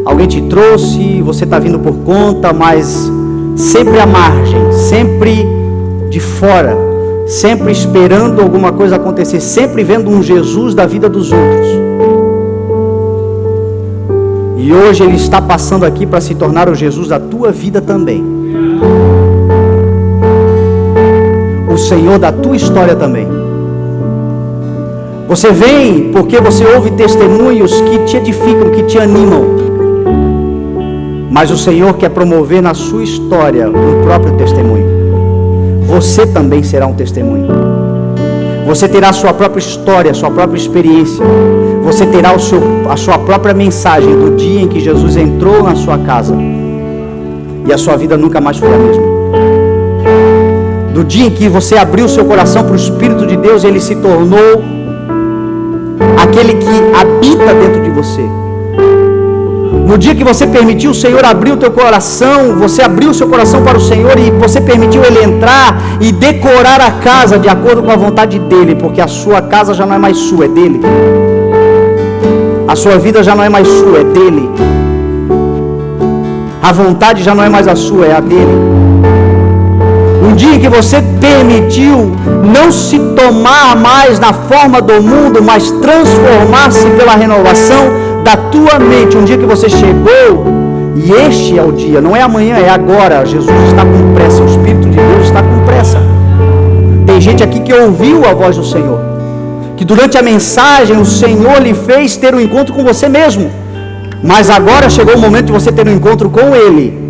Alguém te trouxe, você está vindo por conta, mas sempre à margem, sempre de fora, sempre esperando alguma coisa acontecer, sempre vendo um Jesus da vida dos outros. E hoje Ele está passando aqui para se tornar o Jesus da tua vida também. O Senhor da tua história também. Você vem porque você ouve testemunhos que te edificam, que te animam. Mas o Senhor quer promover na sua história o próprio testemunho. Você também será um testemunho. Você terá a sua própria história, a sua própria experiência. Você terá a sua própria mensagem do dia em que Jesus entrou na sua casa e a sua vida nunca mais foi a mesma. Do dia em que você abriu o seu coração para o Espírito de Deus, Ele se tornou aquele que habita dentro de você. No dia que você permitiu o Senhor abrir o teu coração, você abriu o seu coração para o Senhor e você permitiu Ele entrar e decorar a casa de acordo com a vontade dEle, porque a sua casa já não é mais sua, é dEle. A sua vida já não é mais sua, é dEle. A vontade já não é mais a sua, é a dEle. Um dia em que você permitiu não se tomar mais na forma do mundo, mas transformar-se pela renovação da tua mente. Um dia que você chegou, e este é o dia, não é amanhã, é agora. Jesus está com pressa, o Espírito de Deus está com pressa. Tem gente aqui que ouviu a voz do Senhor, que durante a mensagem o Senhor lhe fez ter um encontro com você mesmo, mas agora chegou o momento de você ter um encontro com Ele.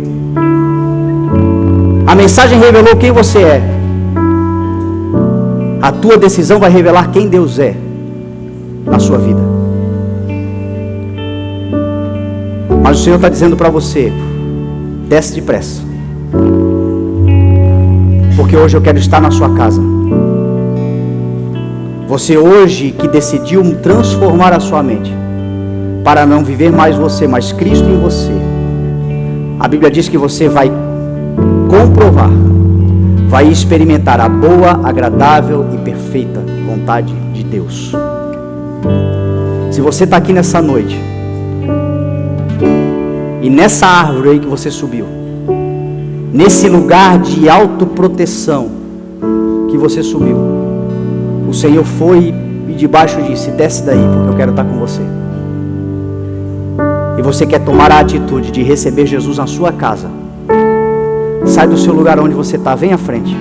A mensagem revelou quem você é. A tua decisão vai revelar quem Deus é na sua vida. Mas o Senhor está dizendo para você: desce depressa, porque hoje eu quero estar na sua casa. Você hoje que decidiu transformar a sua mente, para não viver mais você, mas Cristo em você. A Bíblia diz que você vai comprovar, vai experimentar a boa, agradável e perfeita vontade de Deus. Se você está aqui nessa noite, e nessa árvore aí que você subiu, nesse lugar de autoproteção que você subiu, o Senhor foi e debaixo disse: desce daí, porque eu quero estar com você. E você quer tomar a atitude de receber Jesus na sua casa, sai do seu lugar onde você está, vem à frente.